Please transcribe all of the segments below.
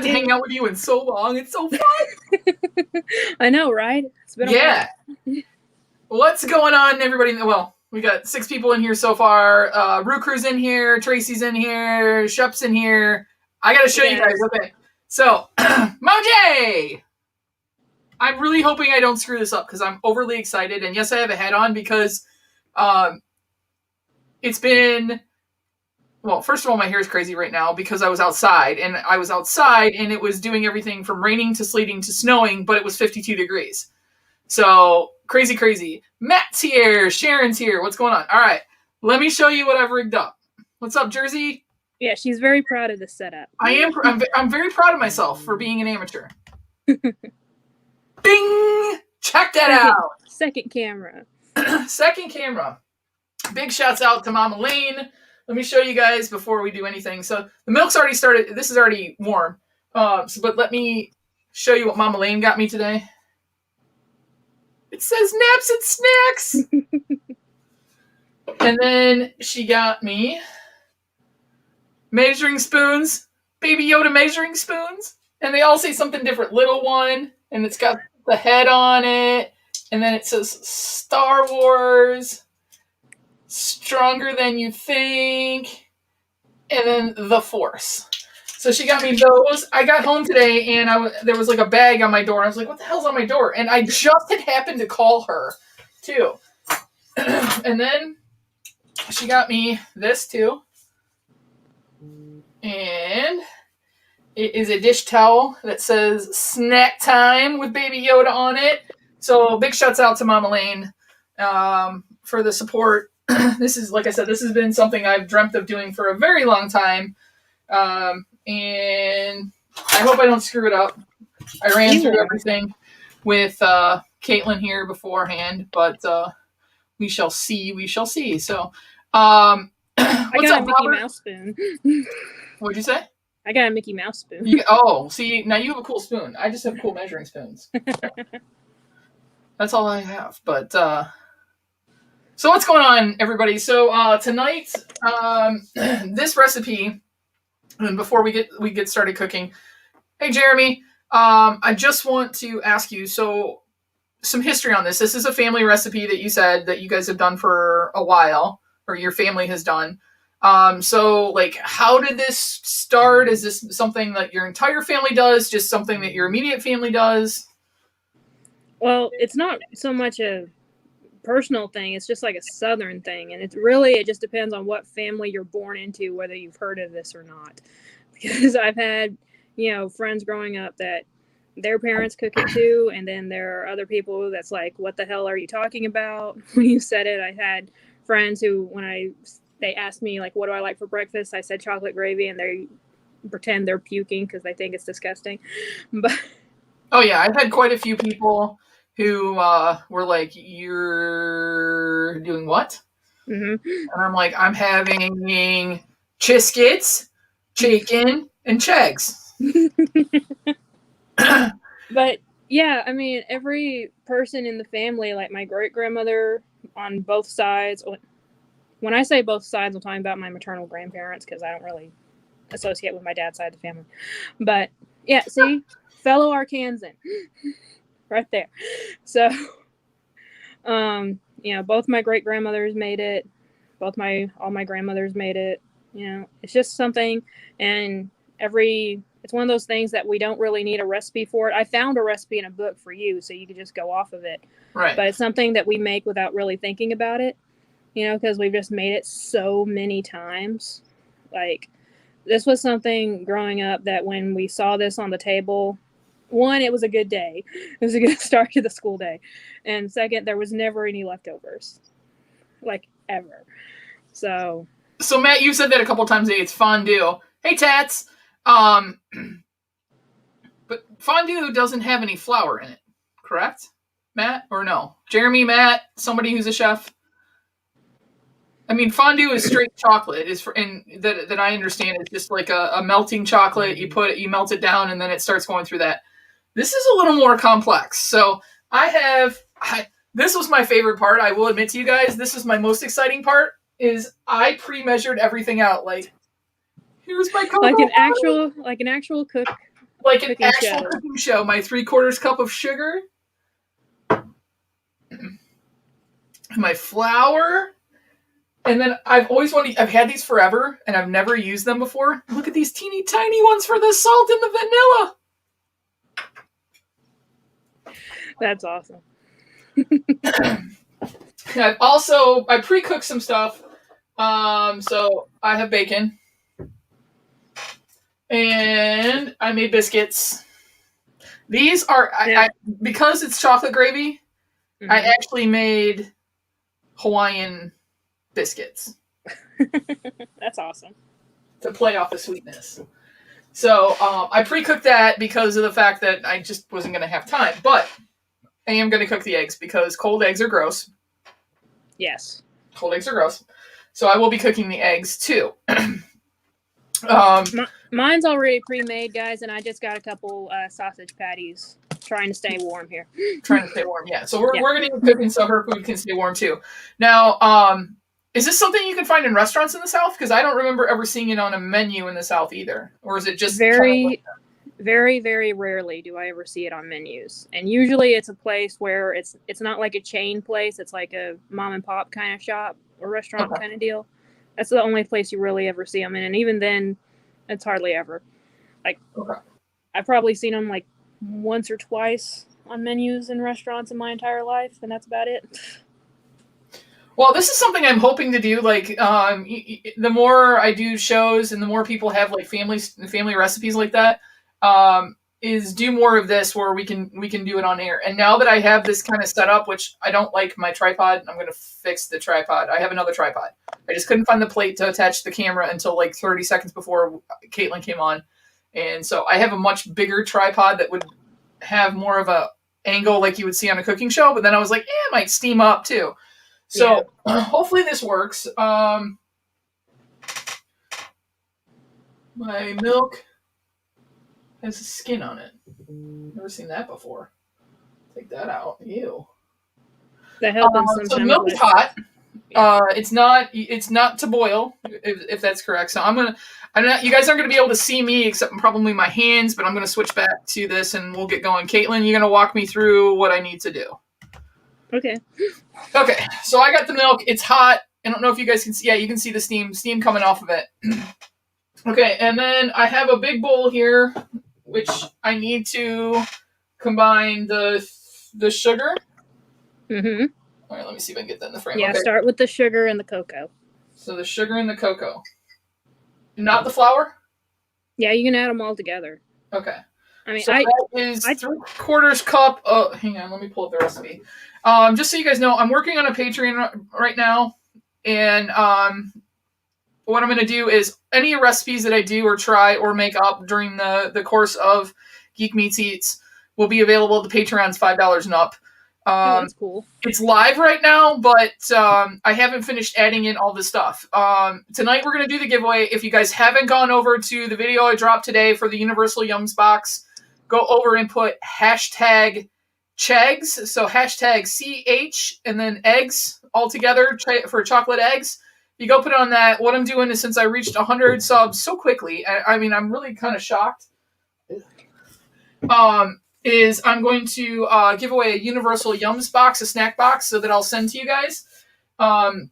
got to hang out with you in so long. It's so fun. I know, right? It's been a while. What's going on, everybody? Well, we got 6 people in here so far. Ruker's in here. Tracy's in here. Shep's in here. I got to show you guys. Okay. So, Moj! I'm really hoping I don't screw this up because I'm overly excited. And yes, I have a hat on because it's been... Well, first of all, my hair is crazy right now because I was outside. And it was doing everything from raining to sleeting to snowing, but it was 52 degrees. So, crazy. Matt's here. Sharon's here. What's going on? All right. Let me show you what I've rigged up. What's up, Jersey? Yeah, she's very proud of the setup. I'm very proud of myself for being an amateur. Bing! Check that out. Second camera. Second camera. Big shouts out to Mama Lane. Let me show you guys before we do anything. So the milk's already started. This is already warm. But let me show you what Mama Lane got me today. It says naps and snacks. And then she got me measuring spoons. Baby Yoda measuring spoons. And they all say something different. Little one. And it's got the head on it. And then it says Star Wars. Stronger than you think. And then the Force. So she got me those. I got home today and there was like a bag on my door. I was like, what the hell's on my door? And I just had happened to call her too. And then she got me this too. And it is a dish towel that says snack time with Baby Yoda on it. So big shouts out to Mama Lane for the support. This is, like I said, this has been something I've dreamt of doing for a very long time. And I hope I don't screw it up. I ran through everything with Caitlyn here beforehand, but we shall see. So, I got a Mickey Mouse spoon. What'd you say? I got a Mickey Mouse spoon. See, now you have a cool spoon. I just have cool measuring spoons. That's all I have. But so what's going on, everybody? So tonight, this recipe, and before we get started cooking, hey Jeremy, I just want to ask you, so some history on this. This is a family recipe that you said that you guys have done for a while, or your family has done. So like, how did this start? Is this something that your entire family does? Just something that your immediate family does? Well, it's not so much a personal thing. It's just like a Southern thing. And it just depends on what family you're born into, whether you've heard of this or not. Because I've had, friends growing up that their parents cook it too. And then there are other people that's like, what the hell are you talking about? When you said it, I had friends who, they asked me, like, what do I like for breakfast? I said chocolate gravy, and they pretend they're puking because they think it's disgusting. But oh, yeah. I've had quite a few people who were like, you're doing what? Mm-hmm. And I'm like, I'm having Chiskits, chicken, and Chegs. But, yeah, I mean, every person in the family, like my great-grandmother on both sides... When I say both sides, I'm talking about my maternal grandparents because I don't really associate with my dad's side of the family. But, yeah, see? Fellow Arkansan. Right there. So, both my great-grandmothers made it. All my grandmothers made it. It's just something. And it's one of those things that we don't really need a recipe for it. I found a recipe in a book for you, so you could just go off of it. Right. But it's something that we make without really thinking about it. Because we've just made it so many times. Like, this was something growing up that when we saw this on the table, one, it was a good day. It was a good start to the school day. And second, there was never any leftovers. Like, ever. So Matt, you said that a couple times today. It's fondue. Hey, Tats. But fondue doesn't have any flour in it, correct? Matt? Or no? Jeremy, Matt, somebody who's a chef? I mean, fondue is straight chocolate. That I understand. It's just like a melting chocolate. You melt it down, and then it starts going through that. This is a little more complex. So this was my favorite part. I will admit to you guys, this was my most exciting part. Is I pre-measured everything out. Like, here's my cocoa. Like an actual cook like an cooking actual show. cooking show. My 3/4 cup of sugar, my flour, and then I've had these forever, and I've never used them before. Look at these teeny tiny ones for the salt and the vanilla. That's awesome. I pre-cooked some stuff. So I have bacon, and I made biscuits. These are because it's chocolate gravy. Mm-hmm. I actually made Hawaiian biscuits. That's awesome. To play off the sweetness. So I pre-cooked that because of the fact that I just wasn't going to have time. But I am going to cook the eggs because cold eggs are gross. Yes. Cold eggs are gross. So I will be cooking the eggs too. Mine's already pre-made, guys, and I just got a couple sausage patties. Trying to stay warm here. Trying to stay warm, yeah. So we're going to be cooking so her food can stay warm too. Now, is this something you can find in restaurants in the South? Because I don't remember ever seeing it on a menu in the South either. Or is it just very, very rarely do I ever see it on menus? And usually it's a place where it's not like a chain place. It's like a mom and pop kind of shop or restaurant kind of deal. That's the only place you really ever see them in. And even then, it's hardly ever. Like, I've probably seen them like once or twice on menus in restaurants in my entire life, and that's about it. Well, this is something I'm hoping to do. Like, the more I do shows and the more people have like family recipes like that, is do more of this where we can do it on air. And now that I have this kind of set up, which I don't like my tripod, I'm going to fix the tripod. I have another tripod. I just couldn't find the plate to attach the camera until like 30 seconds before Caitlyn came on. And so I have a much bigger tripod that would have more of a angle like you would see on a cooking show. But then I was like, it might steam up too. So hopefully this works. My milk has a skin on it. Never seen that before. Take that out. Ew. That happens sometimes. So the milk is hot. It's not to boil, if that's correct. So you guys aren't gonna be able to see me except probably my hands, but I'm gonna switch back to this and we'll get going. Caitlyn, you're gonna walk me through what I need to do. Okay. Okay. So I got the milk. It's hot. I don't know if you guys can see. Yeah, you can see the steam coming off of it. Okay, and then I have a big bowl here, which I need to combine the sugar. Mm-hmm. All right, let me see if I can get that in the frame. Yeah, okay. Start with the sugar and the cocoa. So the sugar and the cocoa. Not the flour? Yeah, you can add them all together. Okay. I mean, so that is 3/4 cup. Oh, hang on, let me pull up the recipe. Just so you guys know, I'm working on a Patreon right now, and what I'm going to do is any recipes that I do or try or make up during the course of Geek Meets Eats will be available. The Patreon's $5 and up. That's cool. It's live right now, but I haven't finished adding in all the stuff. Tonight we're going to do the giveaway. If you guys haven't gone over to the video I dropped today for the Universal Yums box, go over and put hashtag Chegs, so hashtag CH and then eggs all together for chocolate eggs. You go put it on that. What I'm doing is, since I reached 100 subs so quickly, I mean, I'm really kind of shocked. Is I'm going to give away a Universal Yums box, a snack box, so that I'll send to you guys. And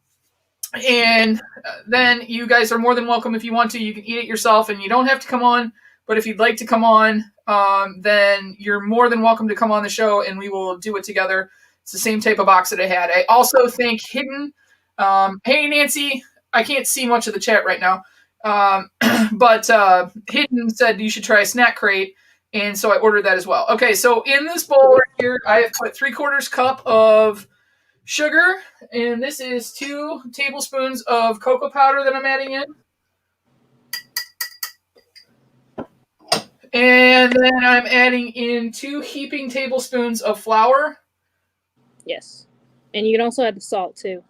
then you guys are more than welcome if you want to. You can eat it yourself, and you don't have to come on. But if you'd like to come on, then you're more than welcome to come on the show, and we will do it together. It's the same type of box that I had. I also think Hidden. Hey, Nancy. I can't see much of the chat right now. But Hidden said you should try a snack crate. And so I ordered that as well. Okay, so in this bowl right here, I have put 3/4 cup of sugar. And this is 2 tablespoons of cocoa powder that I'm adding in. And then I'm adding in 2 heaping tablespoons of flour. Yes. And you can also add the salt, too.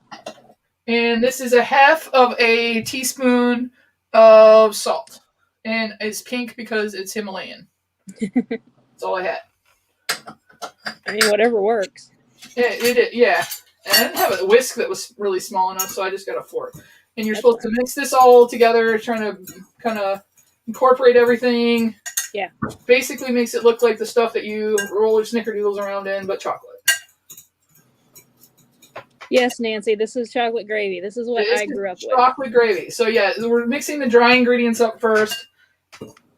And this is 1/2 of a teaspoon of salt. And it's pink because it's Himalayan. That's all I had. I mean, whatever works. Yeah. And I didn't have a whisk that was really small enough, so I just got a fork. And you're supposed to mix this all together, trying to kind of incorporate everything. Yeah. Basically makes it look like the stuff that you roll your snickerdoodles around in, but chocolate. Yes, Nancy, this is chocolate gravy. This is what I grew up with. Chocolate gravy. So yeah, we're mixing the dry ingredients up first.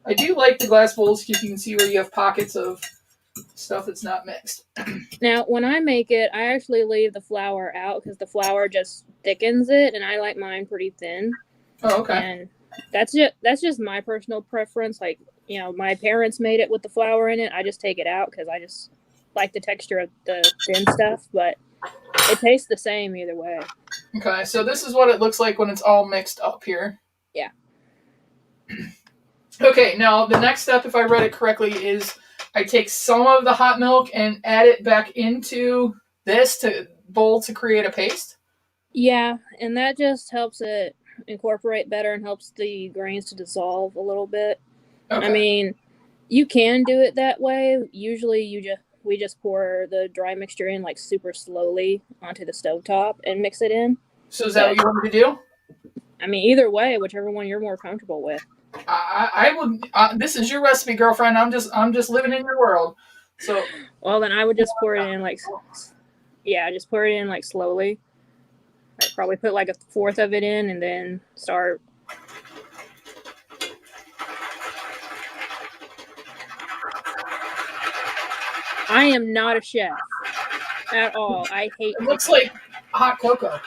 I do like the glass bowls because you can see where you have pockets of stuff that's not mixed. Now, when I make it, I actually leave the flour out because the flour just thickens it, and I like mine pretty thin. Oh, okay. And that's just my personal preference. Like, you know, my parents made it with the flour in it. I just take it out because I just like the texture of the thin stuff, but it tastes the same either way. Okay, so this is what it looks like when it's all mixed up here. Yeah. Okay, now the next step, if I read it correctly, is I take some of the hot milk and add it back into this bowl to create a paste. Yeah, and that just helps it incorporate better and helps the grains to dissolve a little bit. Okay. I mean, you can do it that way. Usually we just pour the dry mixture in like super slowly onto the stovetop and mix it in. So is that what you want me to do? I mean, either way, whichever one you're more comfortable with. I would. This is your recipe, girlfriend. I'm just living in your world. So. Well, then I would just pour it in like. Yeah, just pour it in like slowly. I'd probably put like a fourth of it in and then start. I am not a chef at all. I hate it. Looks like hot cocoa.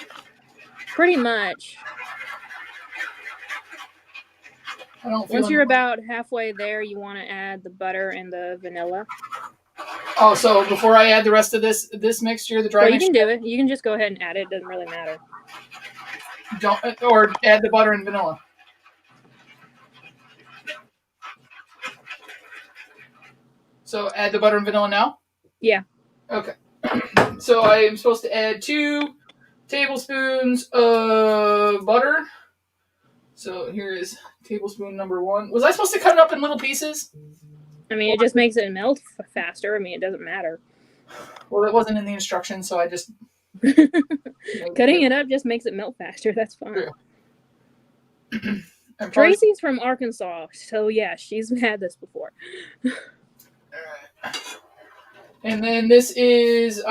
Pretty much. Once you're about halfway there, you want to add the butter and the vanilla. Oh, so before I add the rest of this mixture, the dry mixture? You can do it. You can just go ahead and add it. It doesn't really matter. Or add the butter and vanilla. So add the butter and vanilla now? Yeah. Okay. So I am supposed to add 2 tablespoons of butter. So here is tablespoon number 1. Was I supposed to cut it up in little pieces? I mean, it just makes it melt faster. I mean, it doesn't matter. Well, it wasn't in the instructions, so I just... Cutting it up just makes it melt faster. That's fine. Tracy's from Arkansas, so yeah, she's had this before. And then this is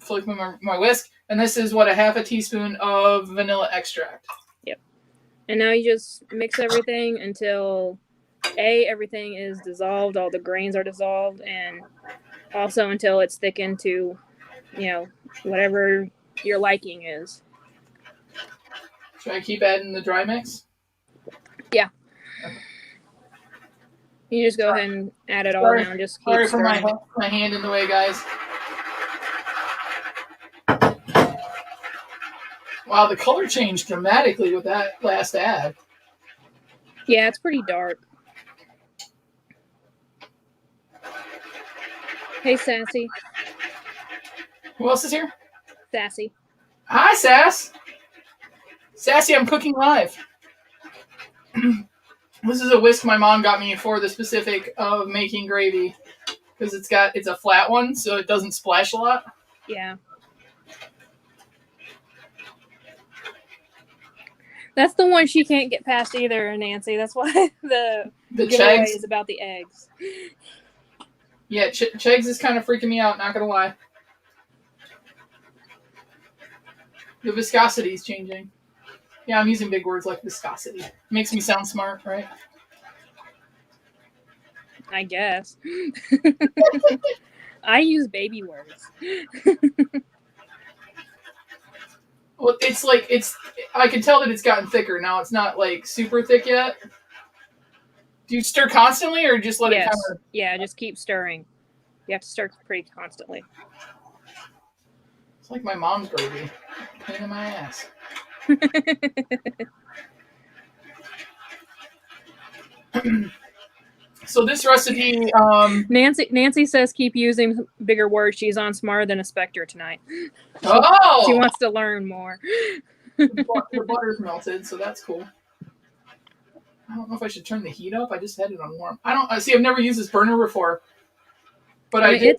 flick my whisk, and this is what, a half a teaspoon of vanilla extract. Yep. And now you just mix everything until everything is dissolved, all the grains are dissolved, and also until it's thickened to, you know, whatever your liking is. Should I keep adding the dry mix? Yeah. Okay. You just go ahead and add it all now and just keep stirring. Sorry for my hand in the way, guys. Wow, the color changed dramatically with that last add. Yeah, it's pretty dark. Hey, Sassy. Who else is here? Sassy. Hi, Sass. Sassy, I'm cooking live. This is a whisk my mom got me for the specific of making gravy because it's a flat one, so it doesn't splash a lot. Yeah. That's the one she can't get past either, Nancy. That's why the giveaway is about the eggs. Yeah, Chegs is kind of freaking me out, not gonna lie. The viscosity is changing. Yeah, I'm using big words like viscosity. Makes me sound smart, right? I guess. I use baby words. Well, I can tell that it's gotten thicker. Now it's not like super thick yet. Do you stir constantly or just let it kind of... Yeah, just keep stirring. You have to stir pretty constantly. It's like my mom's gravy. Pain in my ass. So this recipe... Nancy says keep using bigger words. She's on Smarter Than a Spectre tonight. Oh! She wants to learn more. The butter's melted, so that's cool. I don't know if I should turn the heat up. I just had it on warm. I've never used this burner before. But I did.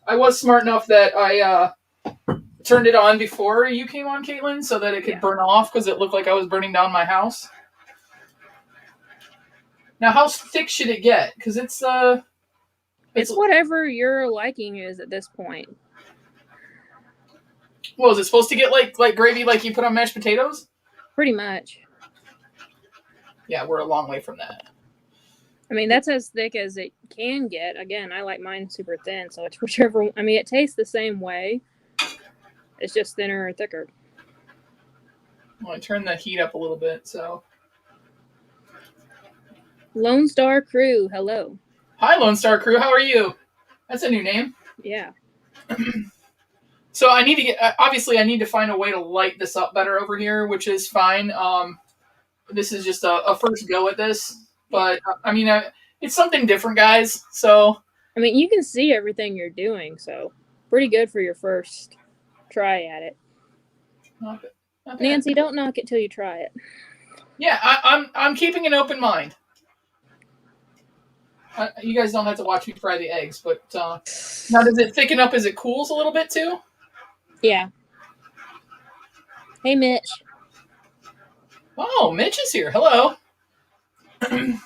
I was smart enough that I turned it on before you came on, Caitlyn, so that it could burn off because it looked like I was burning down my house. Now, how thick should it get? Because it's whatever your liking is at this point. Well, is it supposed to get like gravy like you put on mashed potatoes? Pretty much. Yeah, we're a long way from that. I mean, that's as thick as it can get. Again, I like mine super thin, so it's whichever. I mean, it tastes the same way. It's just thinner or thicker. Well, I turned the heat up a little bit, so. Lone Star Crew, hello. Hi, Lone Star Crew. How are you? That's a new name. Yeah. So I need to get. Obviously, I need to find a way to light this up better over here, which is fine. This is just a first go at this, but I mean, it's something different, guys. So. I mean, you can see everything you're doing, so pretty good for your first try at it. Not bad. Nancy, don't knock it till you try it. Yeah, I'm keeping an open mind. You guys don't have to watch me fry the eggs, but now does it thicken up as it cools a little bit too? Yeah. Hey, Mitch. Oh, Mitch is here. Hello. I'm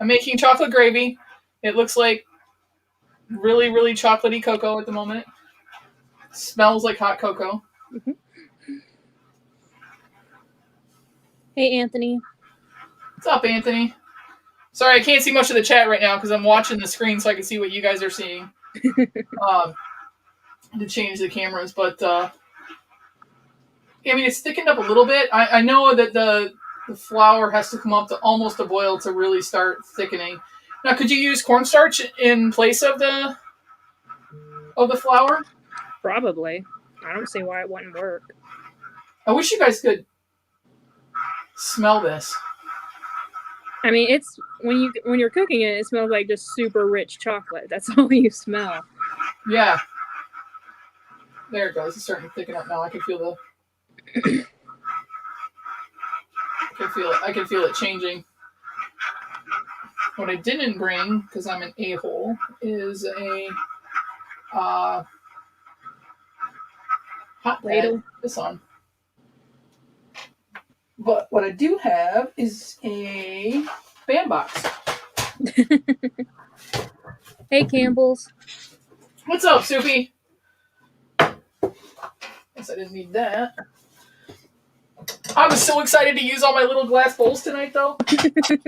making chocolate gravy. It looks like really, really chocolatey cocoa at the moment. Smells like hot cocoa. Mm-hmm. Hey, Anthony. What's up, Anthony? Sorry, I can't see much of the chat right now because I'm watching the screen so I can see what you guys are seeing. To change the cameras, but I mean, it's thickened up a little bit. I know that the flour has to come up to almost a boil to really start thickening. Now, could you use cornstarch in place of the flour? Probably. I don't see why it wouldn't work. I wish you guys could smell this. I mean, it's when you're cooking it, it smells like just super rich chocolate. That's all you smell. Yeah. There it goes. It's starting to thicken up now. I can feel the. I can feel it changing. What I didn't bring, because I'm an a-hole, is a hot ladle. This on. But what I do have is a bandbox. Hey, Campbell's. What's up, Soupy? Guess I didn't need that. I was so excited to use all my little glass bowls tonight, though. I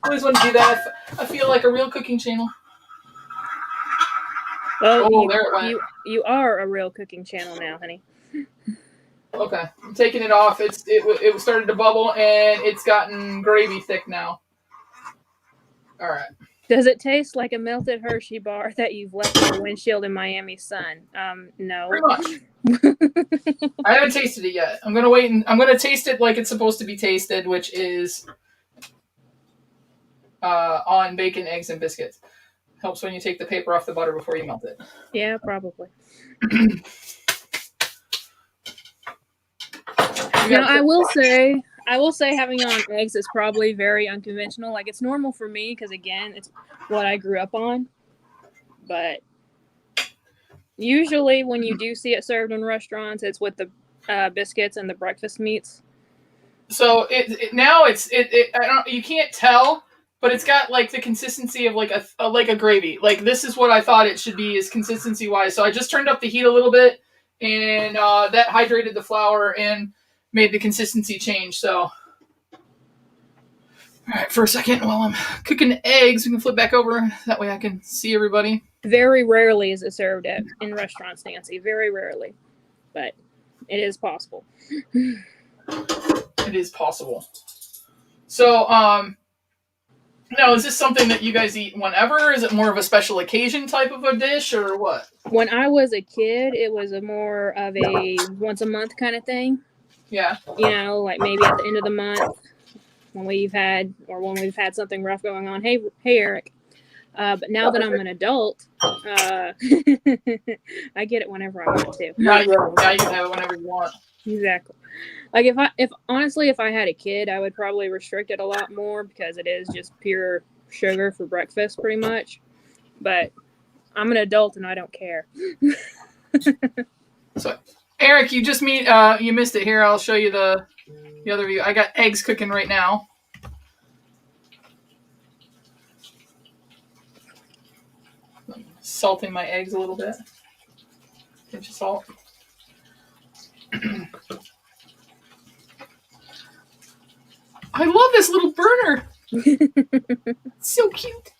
always want to do that. I feel like a real cooking channel. Well, there it went. You are a real cooking channel now, honey. Okay, I'm taking it off. It started to bubble, and it's gotten gravy thick now. All right. Does it taste like a melted Hershey bar that you've left in the windshield in Miami sun? No. Pretty much. I haven't tasted it yet. I'm gonna wait, and I'm gonna taste it like it's supposed to be tasted, which is on bacon, eggs, and biscuits. Helps when you take the paper off the butter before you melt it. Yeah, probably. Now, I will say having on eggs is probably very unconventional. Like, it's normal for me because, again, it's what I grew up on. But usually when you do see it served in restaurants, it's with the biscuits and the breakfast meats. So now you can't tell, but it's got like the consistency of like a gravy. Like, this is what I thought it should be, is consistency wise. So I just turned up the heat a little bit, and that hydrated the flour and made the consistency change. So, all right, for a second while I'm cooking the eggs, we can flip back over. That way I can see everybody. Very rarely is it served in restaurants, Nancy. Very rarely, but it is possible. It is possible. So, now, is this something that you guys eat whenever? Is it more of a special occasion type of a dish, or what? When I was a kid, it was a more of a once a month kind of thing. Yeah. You know, like maybe at the end of the month when we've had something rough going on. Hey, Eric. But now that I'm an adult, I get it whenever I want to. Now you can have it whenever you want. Exactly. Like, if I had a kid, I would probably restrict it a lot more because it is just pure sugar for breakfast pretty much. But I'm an adult and I don't care. So, Eric, you just you missed it. Here, I'll show you the other view. I got eggs cooking right now. salting my eggs a little bit. Pinch of salt. I love this little burner. It's so cute.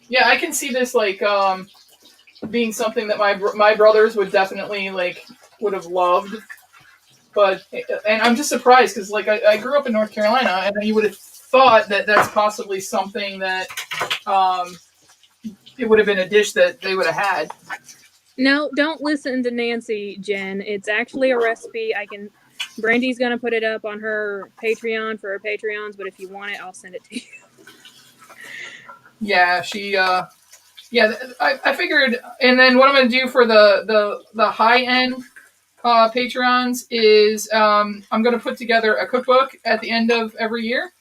Yeah, I can see this like being something that my brothers would definitely would have loved. And I'm just surprised because I grew up in North Carolina, and you would have thought that that's possibly something that it would have been a dish that they would have had. No, don't listen to Nancy, Jen. It's actually a recipe. Brandy's gonna put it up on her Patreon for her Patreons, but if you want it, I'll send it to you. Yeah, I figured, and then what I'm gonna do for the high end Patreons is I'm gonna put together a cookbook at the end of every year.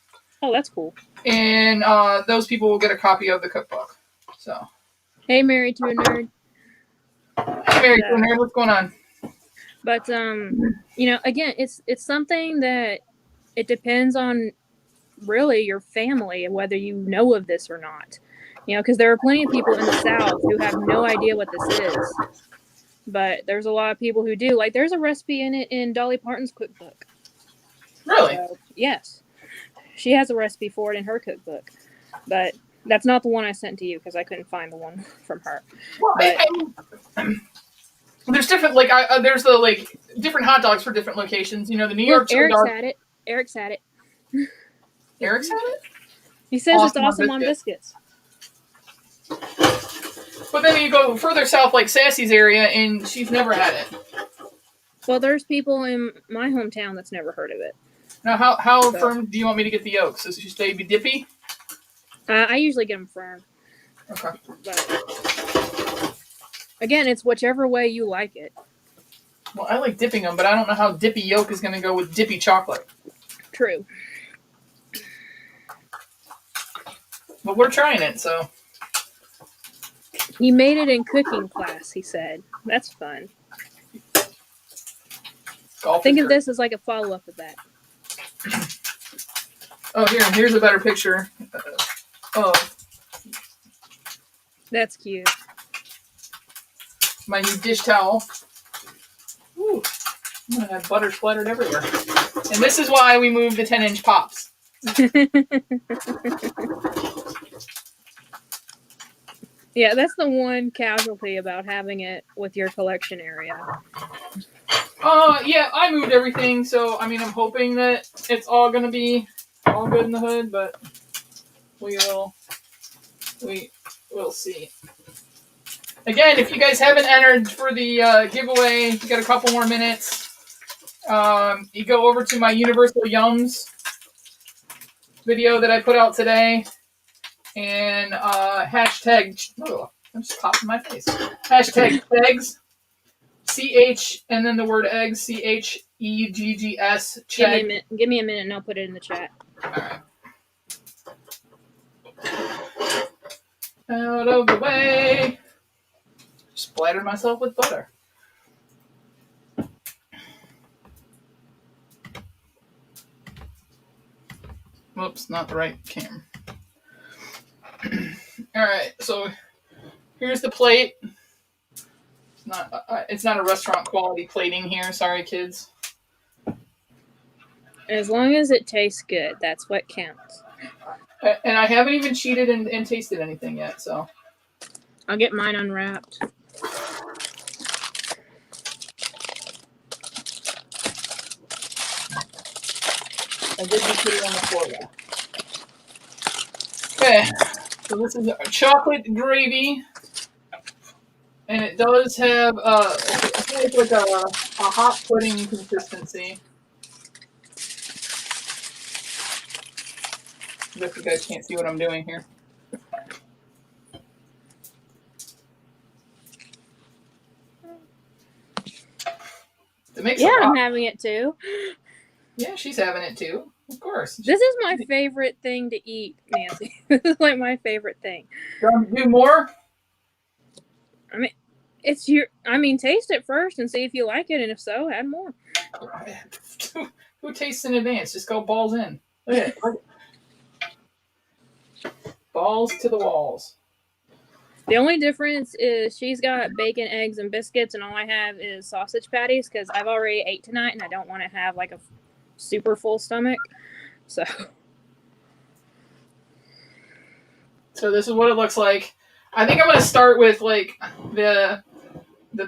Oh, that's cool. And those people will get a copy of the cookbook. So, hey, Married to a Nerd. Hey, Married to a Nerd, what's going on? But again, it's something that it depends on really your family and whether you know of this or not. Because there are plenty of people in the South who have no idea what this is. But there's a lot of people who do. Like, there's a recipe in it in Dolly Parton's cookbook. Really? So, yes. She has a recipe for it in her cookbook. But that's not the one I sent to you because I couldn't find the one from her. Well, there's different, there's the, different hot dogs for different locations. The New York Eric's had it. Eric's had it. Eric's had it? He says it's awesome on biscuits. But then you go further south, like Sassy's area, and she's never had it. Well, there's people in my hometown that's never heard of it. Now, how firm do you want me to get the yolks? Should they be dippy? I usually get them firm. Okay. But, again, it's whichever way you like it. Well, I like dipping them, but I don't know how dippy yolk is going to go with dippy chocolate. True. But we're trying it, so. You made it in cooking class, he said. That's fun. Think of this as like a follow-up of that. Oh, here's a better picture. That's cute. My new dish towel. Ooh, I'm gonna have butter splattered everywhere. And this is why we moved to 10-inch pops. Yeah, that's the one casualty about having it with your collection area. Yeah, I moved everything, so I'm hoping that it's all gonna be all good in the hood, but we'll see. Again, if you guys haven't entered for the giveaway, you got a couple more minutes. You go over to my Universal Yums video that I put out today, and hashtag. Oh, I'm just popping my face. Hashtag eggs. CH and then the word eggs. CHEGGS. Give me a minute, and I'll put it in the chat. All right. Out of the way. Splattered myself with butter. Whoops, not the right camera. Alright, so here's the plate. It's not a restaurant quality plating here. Sorry, kids. As long as it tastes good, that's what counts. And I haven't even cheated and tasted anything yet, so. I'll get mine unwrapped. I did just put it on the floor though. Okay, so this is chocolate gravy, and it does have it's like a hot pudding consistency. I guess you guys can't see what I'm doing here. I'm having it too. Yeah, she's having it too. Of course. This is my favorite thing to eat, Nancy. This is like my favorite thing. Do more? Taste it first and see if you like it, and if so, add more. Who tastes in advance? Just go balls in. Look at it. Balls to the walls. The only difference is she's got bacon, eggs, and biscuits, and all I have is sausage patties because I've already ate tonight and I don't want to have like a super full stomach. So this is what it looks like. I think I'm going to start with like the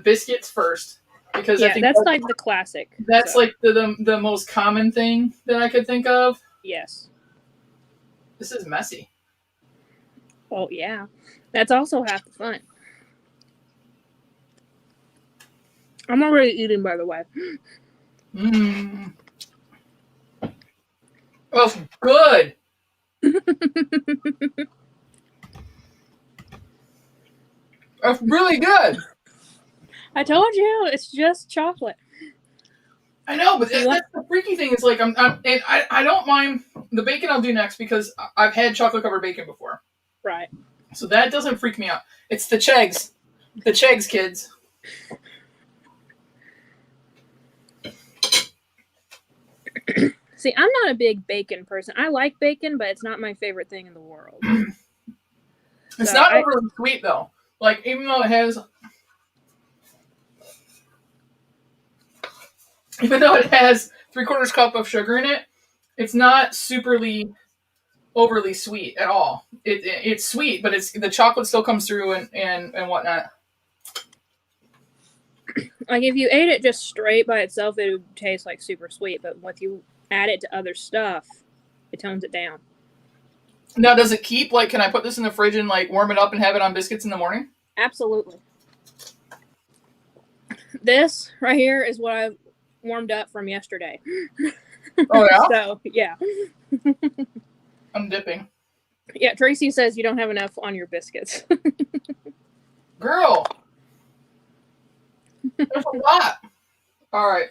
biscuits first because I think that's like the classic. That's like the most common thing that I could think of. Yes. This is messy. Oh yeah, that's also half the fun. I'm already eating, by the way. Mmm. Oh, good. That's really good. I told you, it's just chocolate. I know, but that's the freaky thing. It's like I don't mind the bacon. I'll do next because I've had chocolate covered bacon before. Right. So that doesn't freak me out. It's the Chegs, kids. See, I'm not a big bacon person. I like bacon, but it's not my favorite thing in the world. It's not overly sweet though. Like even though it has 3/4 cup of sugar in it, it's not superly overly sweet at all. It's sweet, but the chocolate still comes through and whatnot. Like if you ate it just straight by itself, it would taste like super sweet. But if you add it to other stuff, it tones it down. Now, does it keep? Like, can I put this in the fridge and like warm it up and have it on biscuits in the morning? Absolutely. This right here is what I warmed up from yesterday. Oh yeah. So yeah. I'm dipping. Yeah, Tracy says you don't have enough on your biscuits. Girl. There's a lot. All right.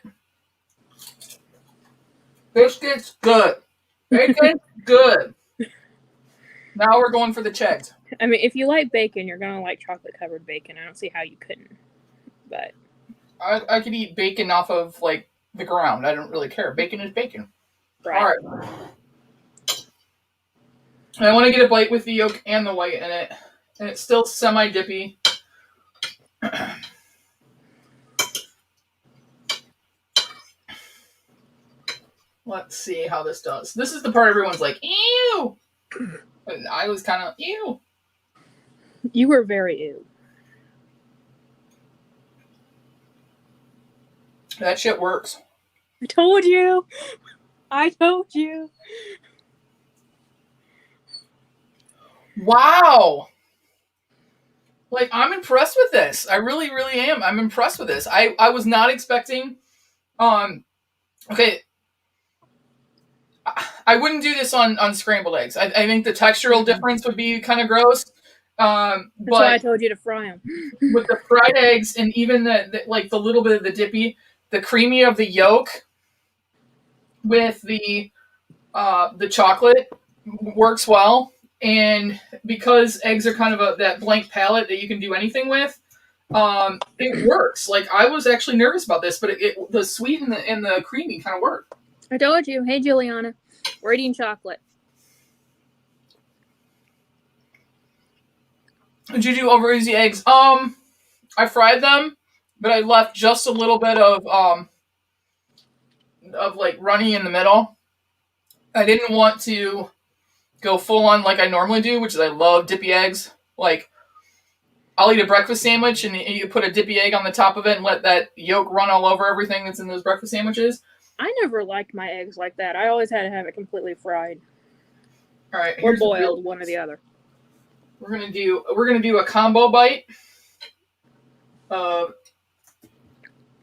Biscuits, good. Bacon, good. Now we're going for the Chegs. I mean, if you like bacon, you're going to like chocolate-covered bacon. I don't see how you couldn't. But I could eat bacon off of, like, the ground. I don't really care. Bacon is bacon. Right. All right. And I want to get a bite with the yolk and the white in it. And it's still semi-dippy. Let's see how this does. This is the part everyone's like, ew! And I was kind of, ew. You were very ew. That shit works. I told you. I told you. Wow. Like, I'm impressed with this. I really, really am. I'm impressed with this. I was not expecting, okay, I wouldn't do this on scrambled eggs. I think the textural difference would be kind of gross. That's why I told you to fry them. With the fried eggs and even the little bit of the dippy, the creamy of the yolk with the chocolate works well. And because eggs are kind of that blank palette that you can do anything with, it works. Like I was actually nervous about this, but the sweet and the creamy kind of work. I told you. Hey, Juliana, we're eating chocolate. Did you do over easy eggs? I fried them, but I left just a little bit of like runny in the middle. I didn't want to go full on like I normally do, which is I love dippy eggs. Like I'll eat a breakfast sandwich and you put a dippy egg on the top of it and let that yolk run all over everything that's in those breakfast sandwiches. I never liked my eggs like that. I always had to have it completely fried. All right, or boiled, one or the other. We're gonna do a combo bite of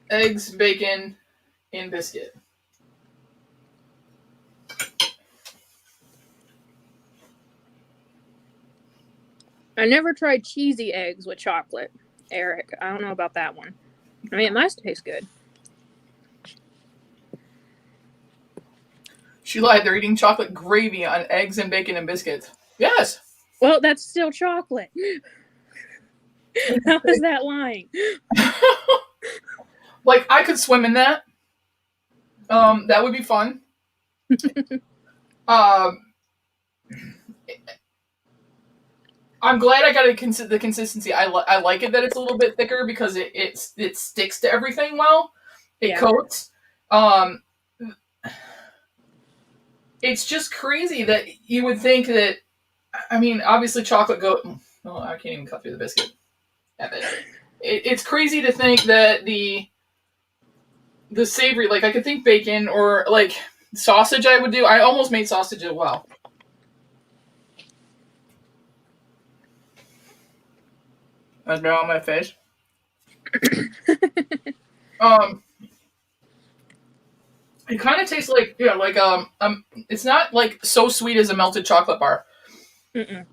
eggs, bacon, and biscuit. I never tried cheesy eggs with chocolate, Eric. I don't know about that one. I mean, it must taste good. She lied. They're eating chocolate gravy on eggs and bacon and biscuits. Yes. Well, that's still chocolate. How is that lying? Like, I could swim in that. That would be fun. I'm glad I got the consistency. I like it that it's a little bit thicker because it sticks to everything well. It coats. It's just crazy that you would think that. I mean, obviously, chocolate goat. Oh, I can't even cut through the biscuit. It's crazy to think that the savory, like I could think bacon or like sausage. I would do. I almost made sausage as well. That's now on my face. It kind of tastes like it's not like so sweet as a melted chocolate bar. Mm-mm.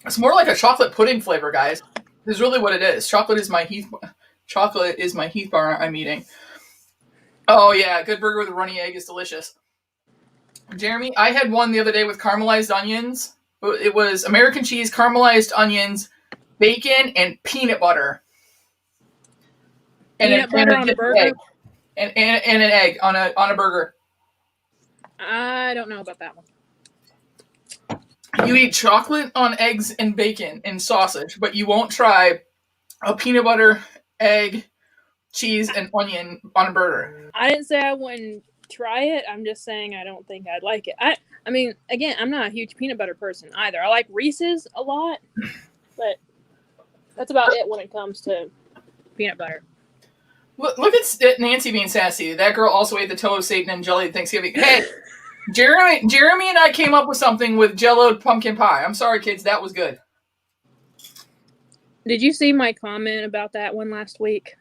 It's more like a chocolate pudding flavor, guys. This is really what it is. Chocolate is my Heath bar I'm eating. Oh yeah, good burger with a runny egg is delicious. Jeremy, I had one the other day with caramelized onions. It was American cheese, caramelized onions, bacon, and peanut butter. Peanut butter on a burger? And an egg on a burger. I don't know about that one. You eat chocolate on eggs and bacon and sausage, but you won't try a peanut butter, egg, cheese, and onion on a burger. I didn't say I wouldn't try it. I'm just saying I don't think I'd like it. I mean, again, I'm not a huge peanut butter person either. I like Reese's a lot, but that's about it when it comes to peanut butter. Look at Nancy being sassy. That girl also ate the toe of Satan and jelly at Thanksgiving. Hey, Jeremy and I came up with something with Jell-O pumpkin pie. I'm sorry, kids. That was good. Did you see my comment about that one last week?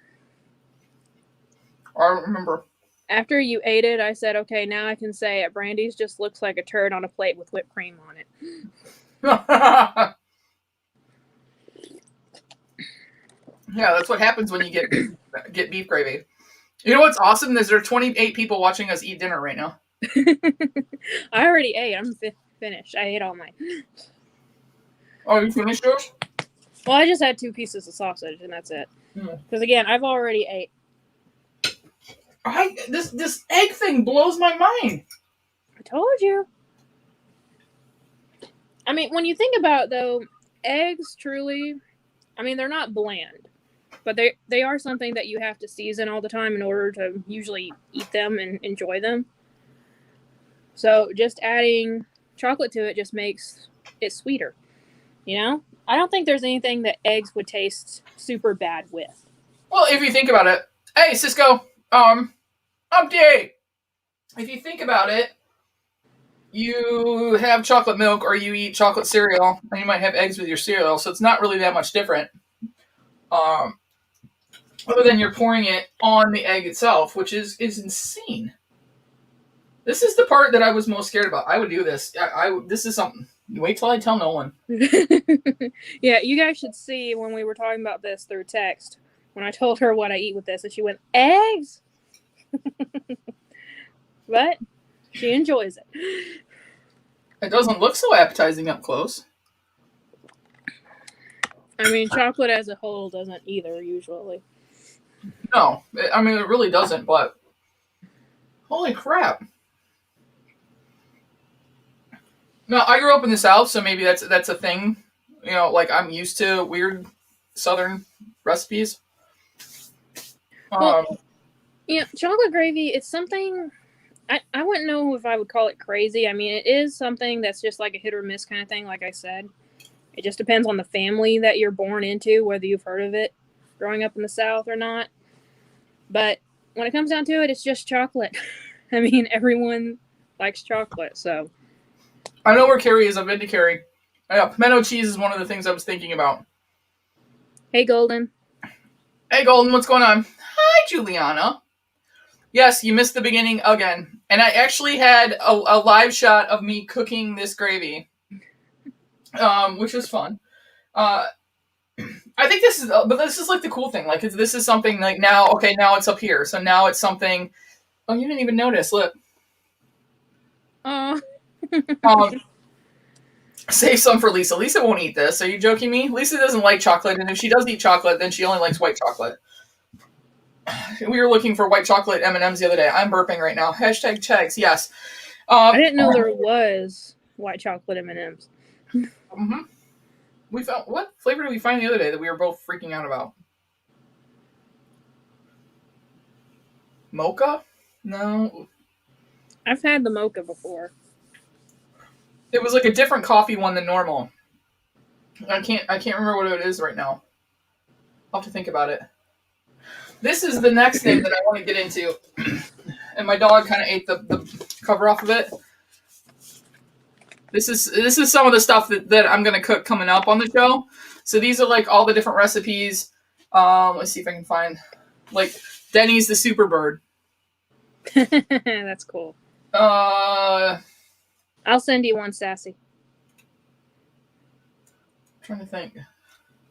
I don't remember. After you ate it, I said, okay, now I can say it. Brandy's just looks like a turd on a plate with whipped cream on it. Yeah, that's what happens when you get beef gravy. You know what's awesome? There are 28 people watching us eat dinner right now. I already ate. I'm finished. I ate all mine. Oh, you finished yours? Well, I just had 2 pieces of sausage, and that's it. Because, again, I've already ate. This egg thing blows my mind. I told you. I mean, when you think about it, though, eggs truly, I mean, they're not bland. But they are something that you have to season all the time in order to usually eat them and enjoy them. So just adding chocolate to it just makes it sweeter. You know? I don't think there's anything that eggs would taste super bad with. Well, if you think about it, hey, Cisco, update. If you think about it, you have chocolate milk or you eat chocolate cereal, and you might have eggs with your cereal, so it's not really that much different. Other than you're pouring it on the egg itself, which is insane. This is the part that I was most scared about. I would do this. This is something. Wait till I tell no one. Yeah, you guys should see when we were talking about this through text. When I told her what I eat with this, and she went, eggs? But she enjoys it. It doesn't look so appetizing up close. I mean, chocolate as a whole doesn't either, usually. No, I mean, it really doesn't, but holy crap. Now, I grew up in the South, so maybe that's a thing. You know, like I'm used to weird Southern recipes. Well, yeah, chocolate gravy, it's something, I wouldn't know if I would call it crazy. I mean, it is something that's just like a hit or miss kind of thing, like I said. It just depends on the family that you're born into, whether you've heard of it growing up in the South or not. But when it comes down to it, it's just chocolate. I mean, everyone likes chocolate, so. I know where Carrie is. I've been to Carrie. Pimento cheese is one of the things I was thinking about. Hey, Golden. Hey, Golden, what's going on? Hi, Juliana. Yes, you missed the beginning again. And I actually had a live shot of me cooking this gravy, which was fun. I think this is like the cool thing. Like, this is something like now it's up here. So now it's something. Oh, you didn't even notice. Look. Save some for Lisa. Lisa won't eat this. Are you joking me? Lisa doesn't like chocolate, and if she does eat chocolate, then she only likes white chocolate. We were looking for white chocolate M&Ms the other day. I'm burping right now. #Chegs. Yes. I didn't know there was white chocolate M&Ms. Mm-hmm. We found, what flavor did we find the other day that we were both freaking out about? Mocha? No. I've had the mocha before. It was like a different coffee one than normal. I can't remember what it is right now. I'll have to think about it. This is the next thing that I want to get into. And my dog kind of ate the cover off of it. This is some of the stuff that I'm going to cook coming up on the show. So these are like all the different recipes. Let's see if I can find, like, Denny's the Super Bird. That's cool. I'll send you one, Sassy. I'm trying to think.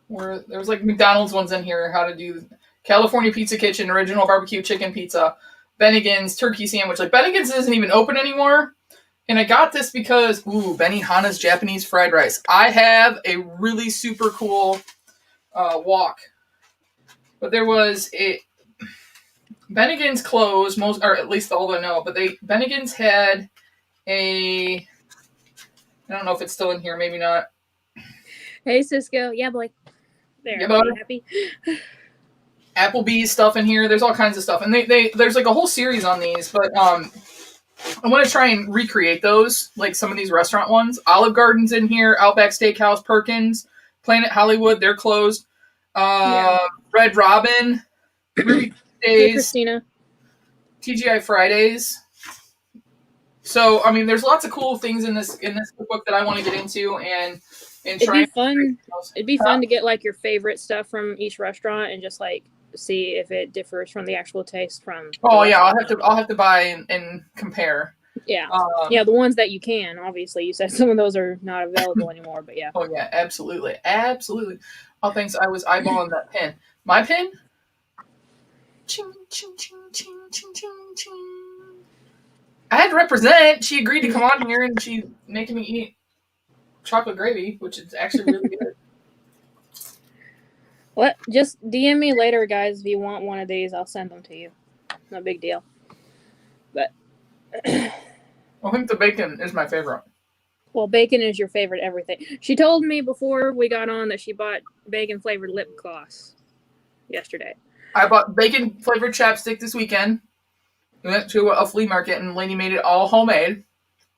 There was like McDonald's ones in here. How to do California Pizza Kitchen, original barbecue chicken pizza, Bennigan's turkey sandwich. Like, Bennigan's isn't even open anymore. And I got this because, Benihana's Japanese fried rice. I have a really super cool wok. But there was Bennigan's closed, or at least all I know, but Bennigan's had I don't know if it's still in here, maybe not. Hey, Cisco. Yeah, boy. There. Yeah, boy. Happy? Applebee's stuff in here. There's all kinds of stuff. And there's like a whole series on these, but I want to try and recreate those, like some of these restaurant ones. Olive Garden's in here, Outback Steakhouse, Perkins, Planet Hollywood, they're closed. Red Robin, Ruby Days, Hey, Christina. TGI Fridays. So, I mean, there's lots of cool things in this book that I want to get into and try. It'd be fun. It'd be fun to get like your favorite stuff from each restaurant and just like see if it differs from the actual taste from. Oh yeah, I'll have to buy and compare. Yeah, the ones that you can. Obviously, you said some of those are not available anymore, but yeah. Oh yeah, absolutely. Oh, thanks. I was eyeballing that pin. My pin. Ching ching ching ching ching ching ching. I had to represent. She agreed to come on here, and she's making me eat chocolate gravy, which is actually really good. What? Just DM me later, guys. If you want one of these, I'll send them to you. No big deal. But I think the bacon is my favorite. Well, bacon is your favorite everything. She told me before we got on that she bought bacon-flavored lip gloss yesterday. I bought bacon-flavored chapstick this weekend. We went to a flea market, and the lady made it all homemade.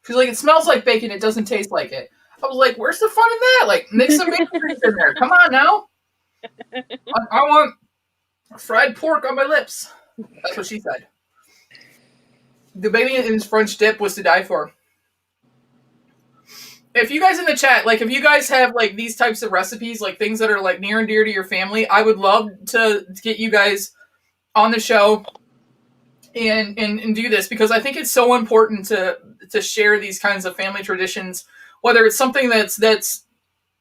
She's like, it smells like bacon. It doesn't taste like it. I was like, where's the fun in that? Like, mix some bacon grease in there. Come on now. I want fried pork on my lips. That's what she said. The bacon in French dip was to die for. If you guys in the chat, like, if you guys have, like, these types of recipes, like, things that are, like, near and dear to your family, I would love to get you guys on the show and do this, because I think it's so important to share these kinds of family traditions, whether it's something that's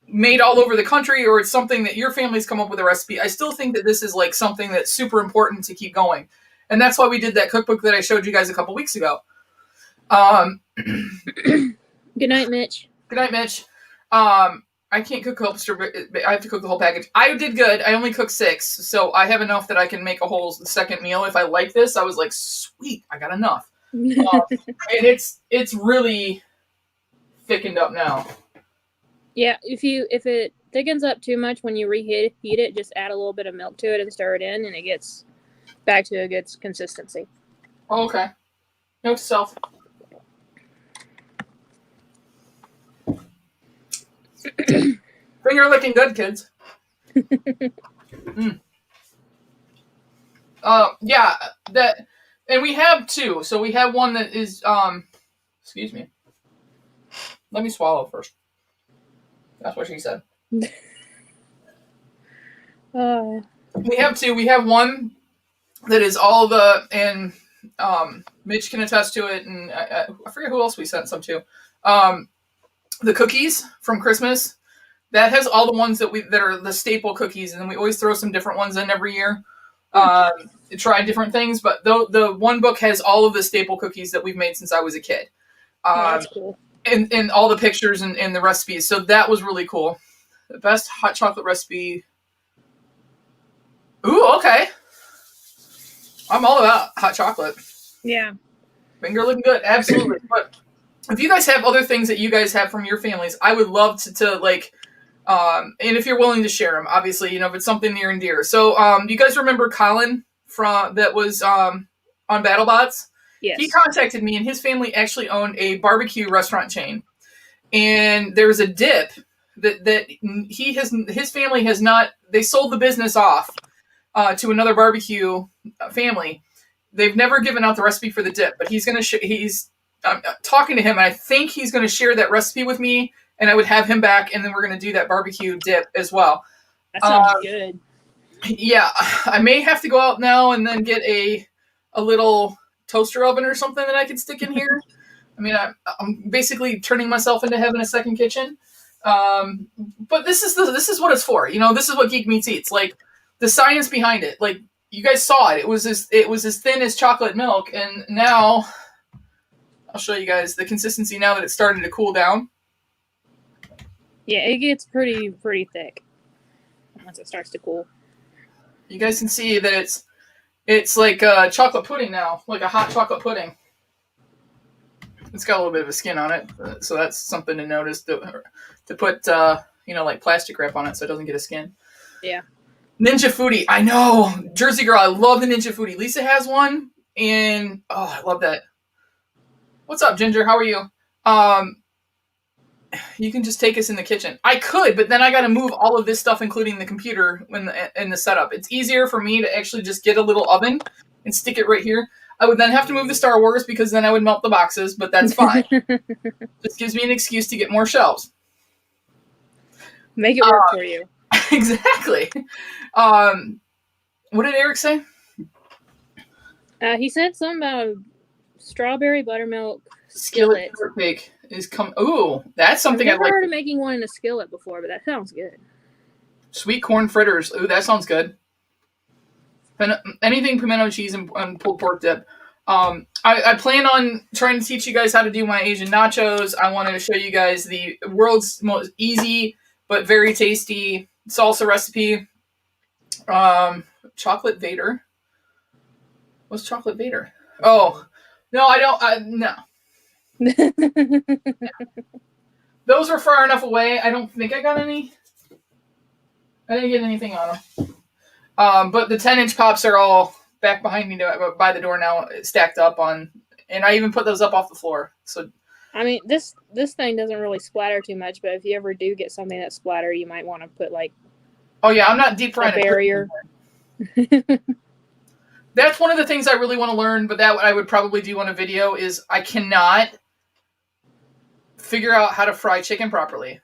made all over the country or it's something that your family's come up with a recipe. I still think that this is like something that's super important to keep going. And that's why we did that cookbook that I showed you guys a couple weeks ago. Good night, Mitch. Good night, Mitch. I can't cook lobster, but I have to cook the whole package. I did good. I only cooked 6, so I have enough that I can make a whole second meal. If I like this, I was like, sweet, I got enough. And it's really thickened up now. Yeah, if it thickens up too much when you reheat it, just add a little bit of milk to it and stir it in, and it gets back to a good consistency. Oh, okay. Note to self. Finger licking good, kids. Yeah, that, and we have 2. So we have one that is excuse me. Let me swallow first. That's what she said. We have 2. We have one that is all and Mitch can attest to it, and I forget who else we sent some to. The cookies from Christmas, that has all the ones that are the staple cookies, and then we always throw some different ones in every year. Try different things, but the one book has all of the staple cookies that we've made since I was a kid. That's cool. And all the pictures and the recipes. So that was really cool. The best hot chocolate recipe. Ooh, okay. I'm all about hot chocolate. Yeah. Finger looking good, absolutely. But if you guys have other things that you guys have from your families, I would love to like, and if you're willing to share them, obviously, if it's something near and dear. So, you guys remember Colin that was on BattleBots? He Yes. contacted me, and his family actually owned a barbecue restaurant chain, and there was a dip that his family has not. They sold the business off to another barbecue family. They've never given out the recipe for the dip, but he's gonna. I'm talking to him, and I think he's going to share that recipe with me, and I would have him back, and then we're going to do that barbecue dip as well. That sounds good. Yeah, I may have to go out now and then get a little toaster oven or something that I can stick in here. I mean, I'm basically turning myself into having a second kitchen. But this is what it's for. This is what Geek Meets Eats. Like, the science behind it. Like, you guys saw it. It was as thin as chocolate milk, and now I'll show you guys the consistency now that it's starting to cool down. Yeah, it gets pretty thick once it starts to cool. You guys can see that it's like chocolate pudding now, like a hot chocolate pudding. It's got a little bit of a skin on it, so that's something to notice, to put like plastic wrap on it so it doesn't get a skin. Yeah. Ninja Foodie, I know, Jersey girl, I love the Ninja Foodie. Lisa has one, and I love that. What's up, Ginger? How are you? You can just take us in the kitchen. I could, but then I got to move all of this stuff, including the computer in the setup. It's easier for me to actually just get a little oven and stick it right here. I would then have to move the Star Wars because then I would melt the boxes, but that's fine. This gives me an excuse to get more shelves. Make it work for you. Exactly. What did Eric say? He said something about strawberry buttermilk skillet cake is coming. Ooh, that's something I've never heard of making one in a skillet before, but that sounds good. Sweet corn fritters. Ooh, that sounds good. Anything pimento cheese and pulled pork dip. I plan on trying to teach you guys how to do my Asian nachos. I wanted to show you guys the world's most easy but very tasty salsa recipe. Chocolate Vader. What's Chocolate Vader? Oh, no, I don't. No. Those were far enough away. I don't think I got any. I didn't get anything on them. But the 10-inch pops are all back behind me by the door now, stacked up on, and I even put those up off the floor. So, I mean, this thing doesn't really splatter too much, but if you ever do get something that splatter, you might want to put like. Oh yeah, I'm not deep frying a barrier. That's one of the things I really want to learn, but that I would probably do on a video is I cannot figure out how to fry chicken properly.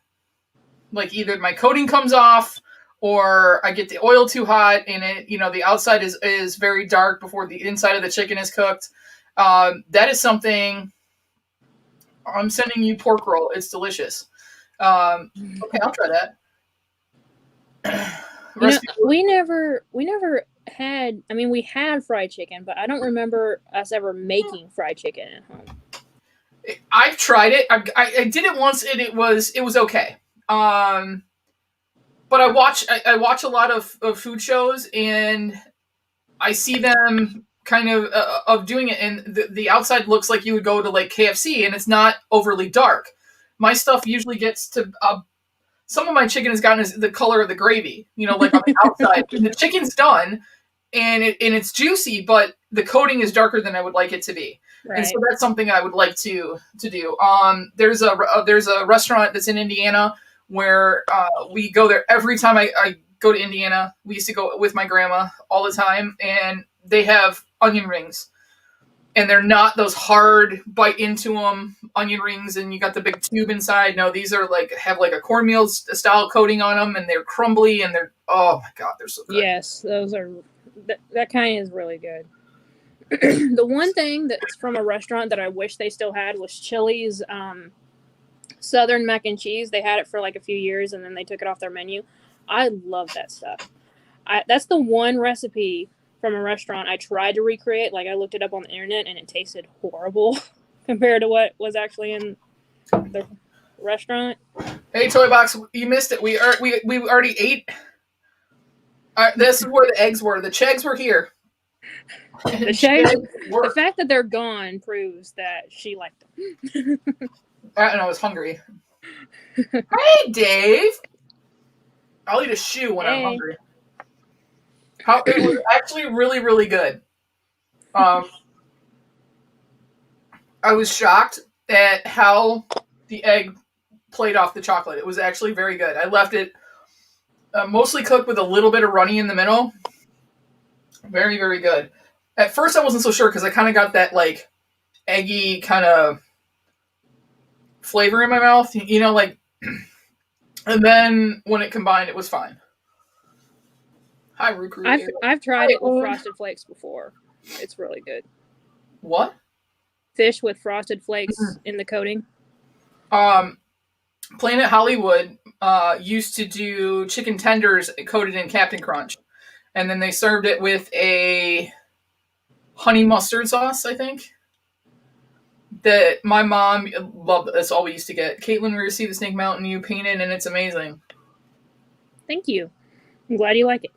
Like either my coating comes off or I get the oil too hot and it, the outside is very dark before the inside of the chicken is cooked. That is something. I'm sending you pork roll. It's delicious. Okay, I'll try that. We never had. I mean, we had fried chicken, but I don't remember us ever making fried chicken at home. I've tried it. I did it once, and it was okay. But I watch a lot of food shows, and I see them kind of doing it, and the outside looks like you would go to like KFC, and it's not overly dark. My stuff usually gets to. Some of my chicken has gotten the color of the gravy, like on the outside. The chicken's done, and it's juicy, but the coating is darker than I would like it to be. Right. And so that's something I would like to do. There's a restaurant that's in Indiana where we go there every time I go to Indiana. We used to go with my grandma all the time, and they have onion rings. And they're not those hard bite into them onion rings, and you got the big tube inside. No, these are have a cornmeal style coating on them, and they're crumbly, and they're oh my god, they're so good. Yes, those are that kind is really good. The one thing that's from a restaurant that I wish they still had was Chili's Southern mac and cheese. They had it for like a few years, and then they took it off their menu. I love that stuff. That's the one recipe from a restaurant I tried to recreate. Like I looked it up on the internet and it tasted horrible compared to what was actually in the restaurant. Hey, Toy Box, you missed it. We already ate. This is where the eggs were. The chegs were here. The fact that they're gone proves that she liked them. I don't know, I was hungry. Hey, Dave! I'll eat a shoe when I'm hungry. It was actually really, really good. I was shocked at how the egg played off the chocolate. It was actually very good. I left it mostly cooked with a little bit of runny in the middle. Very, very good. At first, I wasn't so sure because I kind of got that like eggy kind of flavor in my mouth, you know, like. And then when it combined, it was fine. Hi, Ruku. I've tried it with Frosted Flakes before. It's really good. What? Fish with Frosted Flakes in the coating. Planet Hollywood used to do chicken tenders coated in Captain Crunch, and then they served it with a honey mustard sauce, I think. That my mom loved. That's all we used to get. Caitlyn, we received the Snake Mountain you painted, and it's amazing. Thank you. I'm glad you like it.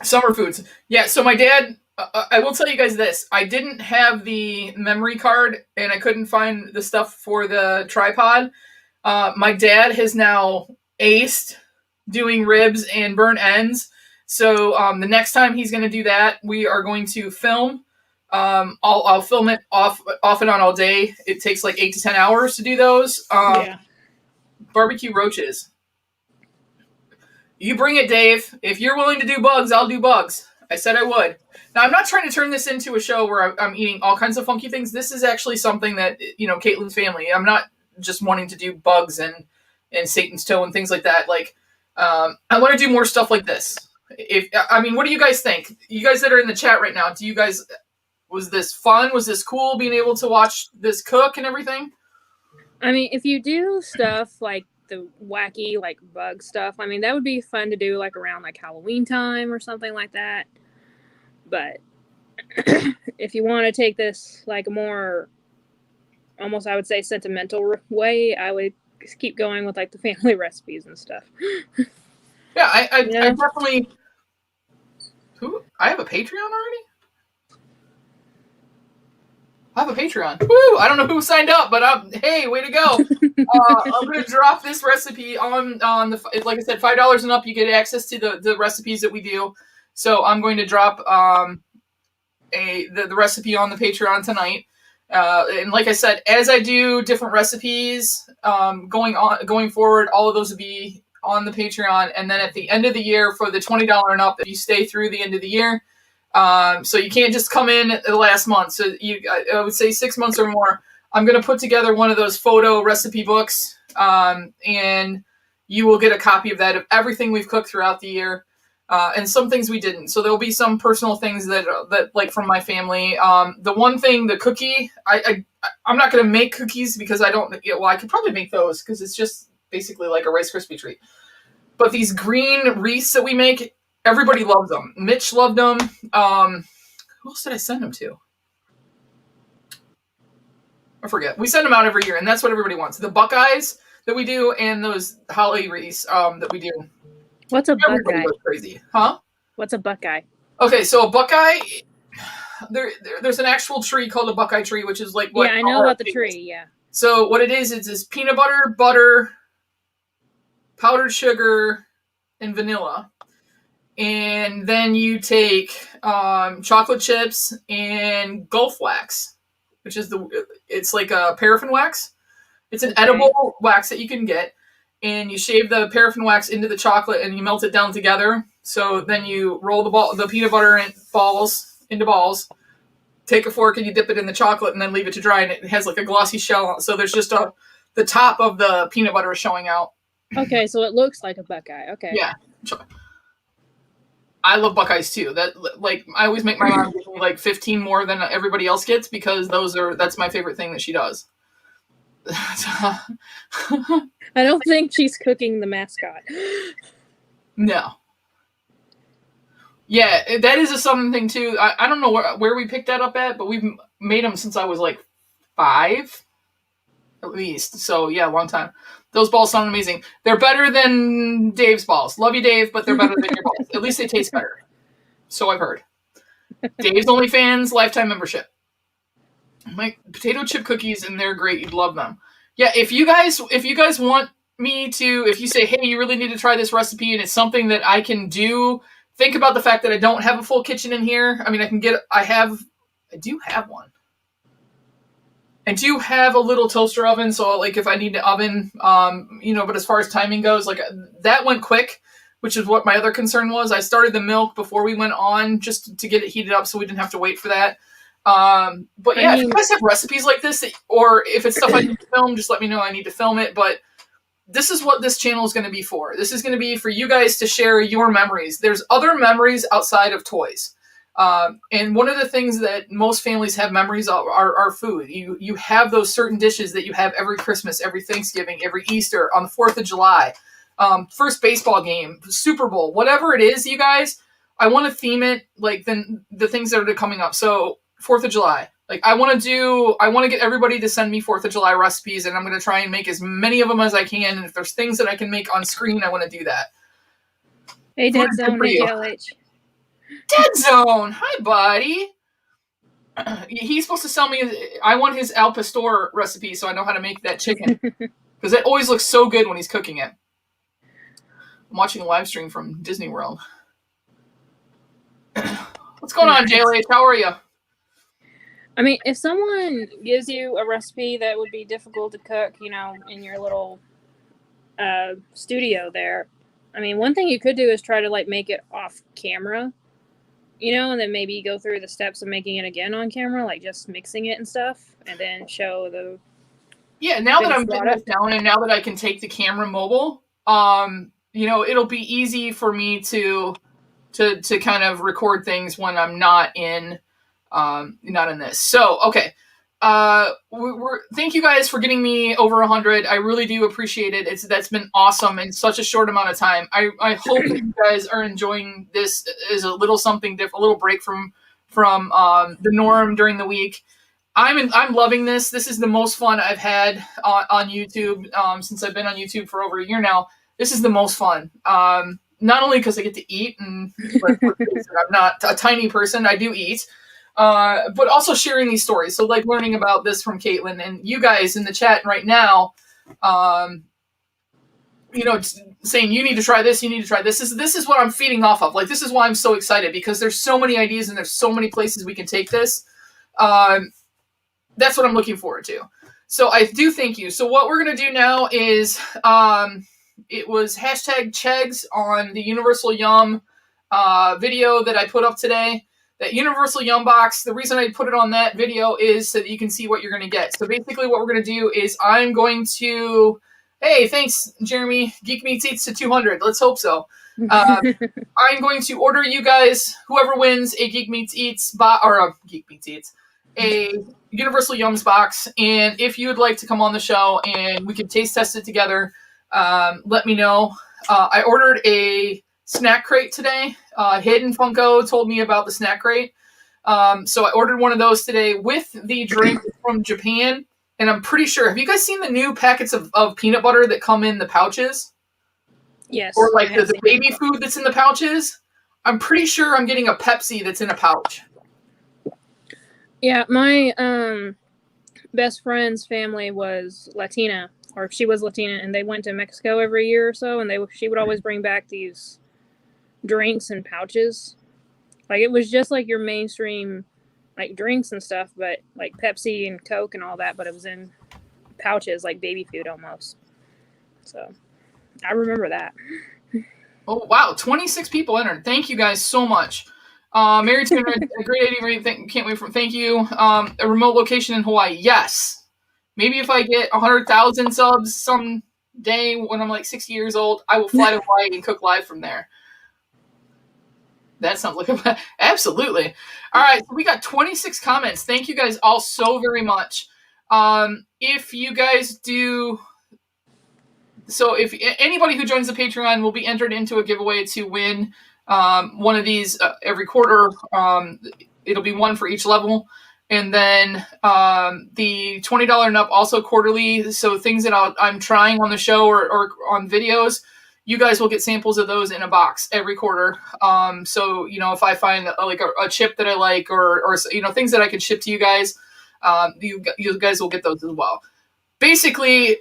Summer foods. Yeah, so my dad, I will tell you guys this. I didn't have the memory card, and I couldn't find the stuff for the tripod. My dad has now aced doing ribs and burnt ends. So the next time he's going to do that, we are going to film. I'll film it off and on all day. It takes like 8 to 10 hours to do those. Barbecue roaches. You bring it, Dave. If you're willing to do bugs, I'll do bugs. I said I would. Now, I'm not trying to turn this into a show where I'm eating all kinds of funky things. This is actually something that, you know, Caitlyn's family. I'm not just wanting to do bugs and Satan's toe and things like that. Like, I want to do more stuff like this. What do you guys think? You guys that are in the chat right now, was this fun? Was this cool being able to watch this cook and everything? I mean, if you do stuff like the wacky like bug stuff, I mean, that would be fun to do like around like Halloween time or something like that. But if you want to take this like a more almost, I would say, sentimental way, I would keep going with like the family recipes and stuff. Yeah, I definitely. I have a Patreon already? I have a Patreon. Woo! I don't know who signed up, but hey, way to go! I'm going to drop this recipe on the, like I said, $5 and up. You get access to the recipes that we do. So I'm going to drop the recipe on the Patreon tonight. And like I said, as I do different recipes going forward, all of those will be on the Patreon. And then at the end of the year for the $20 and up, if you stay through the end of the year. So you can't just come in the last month. So I would say 6 months or more. I'm going to put together one of those photo recipe books, and you will get a copy of that of everything we've cooked throughout the year, and some things we didn't. So there'll be some personal things that like from my family. The one thing, the cookie, I'm not going to make cookies because I don't. Well, I could probably make those because it's just basically like a Rice Krispie treat. But these green wreaths that we make. Everybody loves them. Mitch loved them. Who else did I send them to? I forget. We send them out every year, and that's what everybody wants. The Buckeyes that we do, and those holly wreaths that we do. What's a Everybody Buckeye? goes crazy, huh? What's a Buckeye? Okay, so a Buckeye. There's an actual tree called a Buckeye tree, which is like what. Yeah, I know about the tree. Yeah. So what it is, it's peanut butter, powdered sugar, and vanilla. And then you take chocolate chips and Gulf wax, which is it's like a paraffin wax. It's an edible wax that you can get. And you shave the paraffin wax into the chocolate and you melt it down together. So then you roll the peanut butter into balls. Take a fork and you dip it in the chocolate and then leave it to dry. And it has like a glossy shell. So there's just the top of the peanut butter is showing out. Okay, so it looks like a Buckeye. Okay. Yeah. I love Buckeyes too. That like I always make my mom give me like 15 more than everybody else gets because that's my favorite thing that she does. I don't think she's cooking the mascot. No. Yeah, that is a Southern thing too. I don't know where we picked that up at, but we've made them since I was like 5, at least. So yeah, a long time. Those balls sound amazing. They're better than Dave's balls. Love you, Dave, but they're better than your balls. At least they taste better. So I've heard. Dave's OnlyFans lifetime membership. My potato chip cookies, and they're great. You'd love them. Yeah, if you guys want me to, if you say, hey, you really need to try this recipe, and it's something that I can do, think about the fact that I don't have a full kitchen in here. I mean, I do have one. I do have a little toaster oven, so like if I need an oven, but as far as timing goes, like that went quick, which is what my other concern was. I started the milk before we went on just to get it heated up so we didn't have to wait for that. But yeah, if you guys have recipes like this, or if it's stuff I need to film, just let me know I need to film it. But this is what this channel is going to be for. This is going to be for you guys to share your memories. There's other memories outside of toys. And one of the things that most families have memories of are food. You have those certain dishes that you have every Christmas, every Thanksgiving, every Easter, on the 4th of July, first baseball game, Super Bowl, whatever it is, you guys. I want to theme it like the things that are coming up. So 4th of July. Like I want to get everybody to send me 4th of July recipes, and I'm going to try and make as many of them as I can. And if there's things that I can make on screen, I want to do that. Hey, Dead Zone, hey, JLH. Dead Zone! Hi, buddy. He's supposed to sell me, I want his al pastor recipe so I know how to make that chicken. Because it always looks so good when he's cooking it. I'm watching a live stream from Disney World. What's going on, JLH? How are you? I mean, if someone gives you a recipe that would be difficult to cook, in your little studio there, I mean, one thing you could do is try to like make it off camera, and then maybe go through the steps of making it again on camera, like just mixing it and stuff, and then show the. Yeah, now that I'm getting this down, and now that I can take the camera mobile, it'll be easy for me to kind of record things when I'm not in this. So, okay. Thank you guys for getting me over 100. I really do appreciate it. That's been awesome in such a short amount of time. I hope that you guys are enjoying this as a little something different, a little break from the norm during the week. I'm loving this. This is the most fun I've had on YouTube since I've been on YouTube for over a year now. This is the most fun. Not only because I get to eat, and I'm not a tiny person, I do eat. But also sharing these stories. So like learning about this from Caitlyn and you guys in the chat right now, saying you need to try this, you need to try this. This is what I'm feeding off of. Like, this is why I'm so excited, because there's so many ideas and there's so many places we can take this. That's what I'm looking forward to. So I do thank you. So what we're going to do now is, it was #Chegs on the Universal Yum, video that I put up today. That Universal Yum box, the reason I put it on that video is so that you can see what you're going to get. So basically what we're going to do is I'm going to... Hey, thanks, Jeremy. Geek Meets Eats to 200. Let's hope so. I'm going to order you guys, whoever wins, a Geek Meets Eats a Universal Yums box. And if you would like to come on the show and we can taste test it together, let me know. I ordered a snack crate today. Hidden Funko told me about the snack crate. So I ordered one of those today with the drink from Japan. And I'm pretty sure, have you guys seen the new packets of peanut butter that come in the pouches? Yes. Or like the baby food that's in the pouches? I'm pretty sure I'm getting a Pepsi that's in a pouch. Yeah, my best friend's family was Latina, or she was Latina, and they went to Mexico every year or so, and she would always bring back these drinks and pouches. Like, it was just like your mainstream like drinks and stuff, but like Pepsi and Coke and all that, but it was in pouches like baby food almost. So I remember that. Oh wow, 26 people entered. Thank you guys so much. Mary Turner, a great idea. Can't wait for. Thank you. A remote location in Hawaii. Yes. Maybe if I get 100,000 subs someday when I'm like 60 years old, I will fly to Hawaii and cook live from there. That sounds like a... Absolutely. All right, so we got 26 comments. Thank you guys all so very much. If you guys do... So if anybody who joins the Patreon will be entered into a giveaway to win one of these every quarter. It'll be one for each level. And then the $20 and up also quarterly. So things that I'm trying on the show or on videos, you guys will get samples of those in a box every quarter. So, if I find a chip that I like or things that I can ship to you guys, you guys will get those as well. Basically,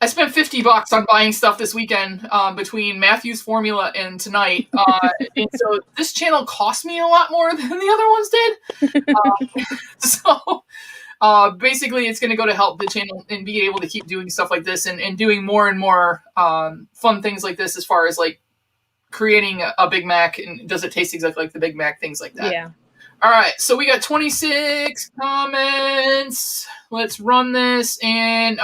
I spent $50 on buying stuff this weekend between Matthew's formula and tonight. And so this channel cost me a lot more than the other ones did. So basically, it's going to go to help the channel and be able to keep doing stuff like this and doing more and more fun things like this as far as like creating a Big Mac and does it taste exactly like the Big Mac, things like that. Yeah. All right, so we got 26 comments. Let's run this and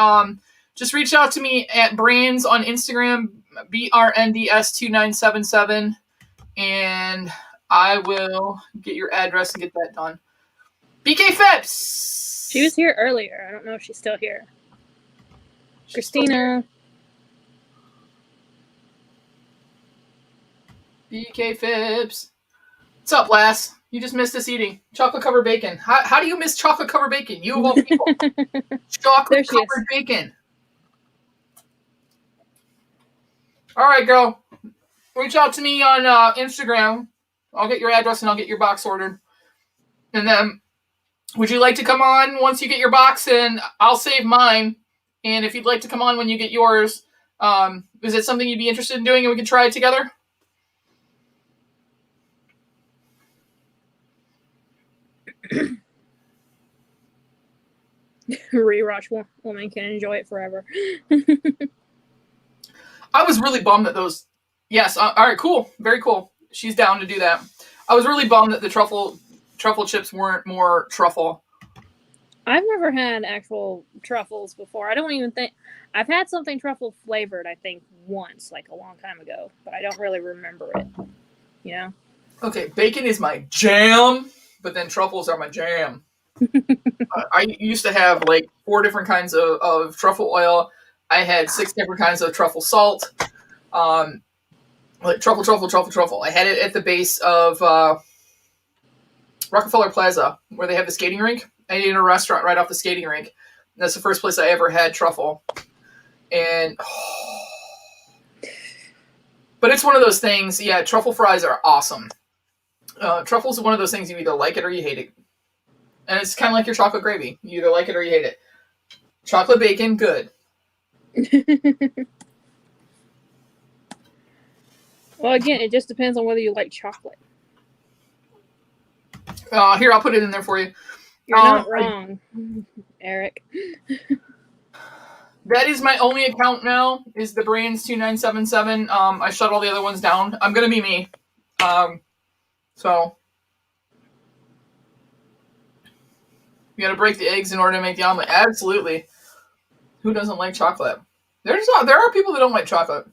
just reach out to me at Brands on Instagram, BRNDS2977, and I will get your address and get that done. BK Phipps! She was here earlier. I don't know if she's still here. Christina. BK Phipps. What's up, lass? You just missed us eating chocolate covered bacon. How do you miss chocolate covered bacon? You of all people. Chocolate covered bacon. All right, girl. Reach out to me on Instagram. I'll get your address and I'll get your box ordered. And then, would you like to come on once you get your box? And I'll save mine. And if you'd like to come on when you get yours, is it something you'd be interested in doing and we can try it together? Rewatch woman can enjoy it forever. I was really bummed that those. Yes, all right, cool, very cool. She's down to do that. I was really bummed that the truffle chips weren't more truffle. I've never had actual truffles before. I don't even think I've had something truffle flavored. I think once, like a long time ago, but I don't really remember it. You know. Okay, bacon is my jam, but then truffles are my jam. I used to have like 4 different kinds of truffle oil. I had 6 different kinds of truffle salt. Like truffle. I had it at the base of Rockefeller Plaza, where they have the skating rink. I ate in a restaurant right off the skating rink. That's the first place I ever had truffle. And but it's one of those things. Yeah, truffle fries are awesome. Truffles is one of those things you either like it or you hate it. And it's kind of like your chocolate gravy. You either like it or you hate it. Chocolate bacon, good. Well, again, it just depends on whether you like chocolate. Here, I'll put it in there for you. You're not wrong, Eric. That is my only account now, is the Brands2977. I shut all the other ones down. I'm going to be me. So you got to break the eggs in order to make the omelet. Absolutely. Who doesn't like chocolate? There are people that don't like chocolate.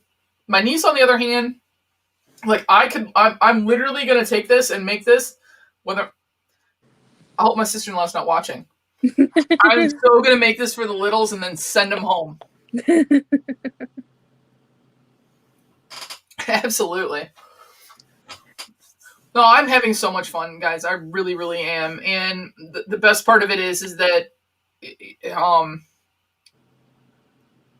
My niece, on the other hand, like I'm literally going to take this and make this. Whether I hope my sister-in-law's not watching. I'm so going to make this for the littles and then send them home. Absolutely. No, I'm having so much fun, guys. I really, really am. And the best part of it is that,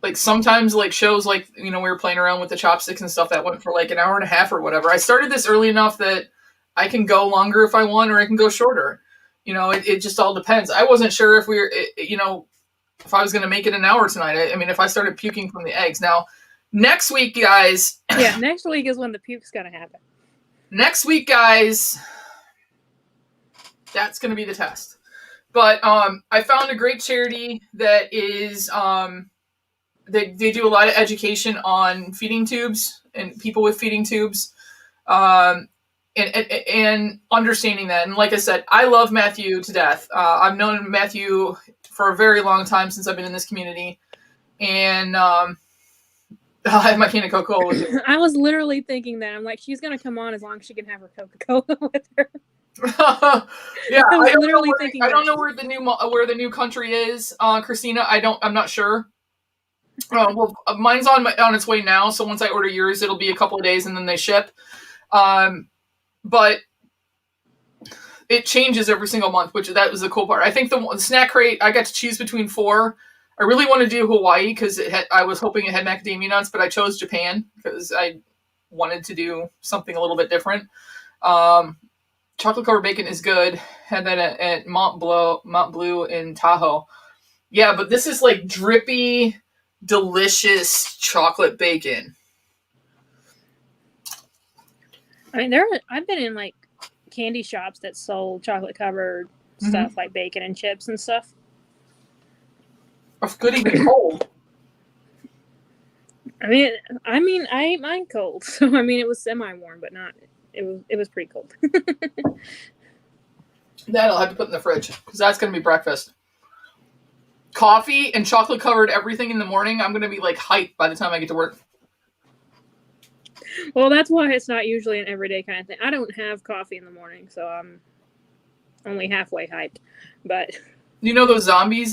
like sometimes like shows like, we were playing around with the chopsticks and stuff that went for like an hour and a half or whatever. I started this early enough that I can go longer if I want, or I can go shorter. It just all depends. I wasn't sure if if I was going to make it an hour tonight. I mean, if I started puking from the eggs. Now, next week, guys. Yeah, next week is when the puke's going to happen. Next week, guys, that's going to be the test. But I found a great charity that is, they do a lot of education on feeding tubes and people with feeding tubes. And understanding that. And like I said, I love Matthew to death. I've known Matthew for a very long time since I've been in this community. And I'll have my can of Coca-Cola with you. I was literally thinking that. I'm like, she's going to come on as long as she can have her Coca-Cola with her. Yeah, I don't know where the new country is, Christina. I'm not sure. Well, mine's on its way now. So once I order yours, it'll be a couple of days and then they ship. But it changes every single month, that was the cool part. I think the snack crate, I got to choose between 4. I really want to do Hawaii because I was hoping it had macadamia nuts, but I chose Japan because I wanted to do something a little bit different. Chocolate covered bacon is good. Had that at Mont Bleu in Tahoe. Yeah, but this is like drippy, delicious chocolate bacon. I mean, I've been in like candy shops that sold chocolate covered stuff like bacon and chips and stuff. It's good even cold. I mean, I ate mine cold, so I mean, it was semi-warm, but not. It was pretty cold. That I'll have to put in the fridge because that's gonna be breakfast. Coffee and chocolate covered everything in the morning. I'm gonna be like hyped by the time I get to work. Well, that's why it's not usually an everyday kind of thing. I don't have coffee in the morning, so I'm only halfway hyped. But you know those zombie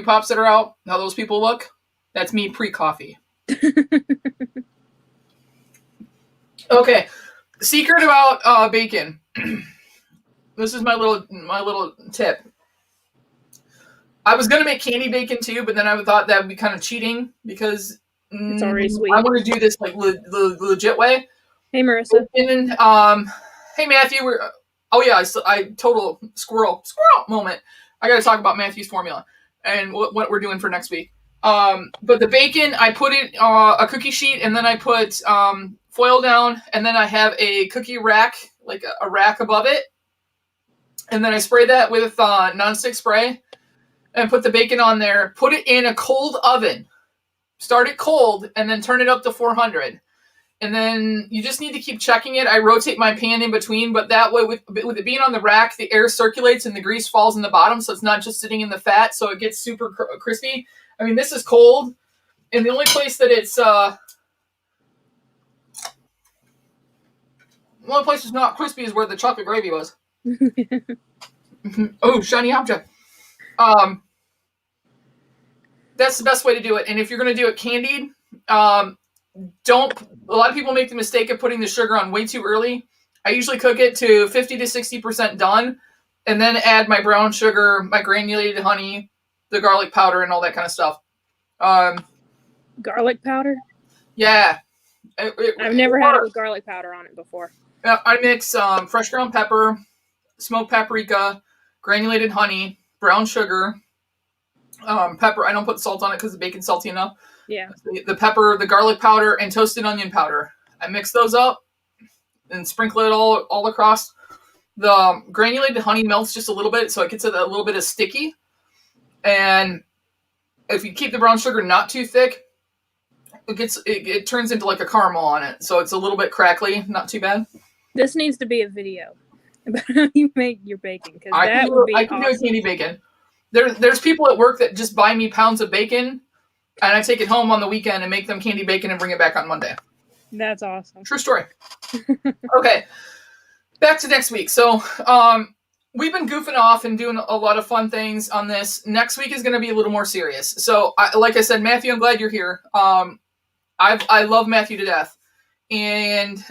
pops that are out? How those people look? That's me pre-coffee. Okay, secret about bacon. This is my little tip. I was gonna make candy bacon too, but then I thought that would be kind of cheating because it's already sweet. I want to do this like the legit way. Hey, Marissa. And, hey Matthew, I total squirrel moment. I got to talk about Matthew's formula and what we're doing for next week. But the bacon, I put it a cookie sheet, and then I put foil down, and then I have a cookie rack, like a rack above it, and then I spray that with nonstick spray, and put the bacon on there. Put it in a cold oven. Start it cold, and then turn it up to 400. And then you just need to keep checking it. I rotate my pan in between, but that way, with it being on the rack, the air circulates and the grease falls in the bottom, so it's not just sitting in the fat, so it gets super crispy. I mean, this is cold, and the only place that it's not crispy is where the chocolate gravy was. Oh, shiny object. That's the best way to do it. And if you're going to do it candied, a lot of people make the mistake of putting the sugar on way too early. I usually cook it to 50 to 60% done, and then add my brown sugar, my granulated honey, the garlic powder, and all that kind of stuff. Garlic powder? Yeah. I've never had it with garlic powder on it before. I mix fresh ground pepper, smoked paprika, granulated honey, brown sugar, pepper. I don't put salt on it because the bacon's salty enough. Yeah. The pepper, the garlic powder, and toasted onion powder. I mix those up and sprinkle it all across. The granulated honey melts just a little bit, so it gets a little bit of sticky. And if you keep the brown sugar not too thick, it turns into like a caramel on it, so it's a little bit crackly, not too bad. This needs to be a video about how you make your bacon, because that would be awesome. I can do candy bacon. There's people at work that just buy me pounds of bacon, and I take it home on the weekend and make them candy bacon and bring it back on Monday. That's awesome. True story. Okay, back to next week. So we've been goofing off and doing a lot of fun things on this. Next week is going to be a little more serious. So like I said, Matthew, I'm glad you're here. I love Matthew to death, and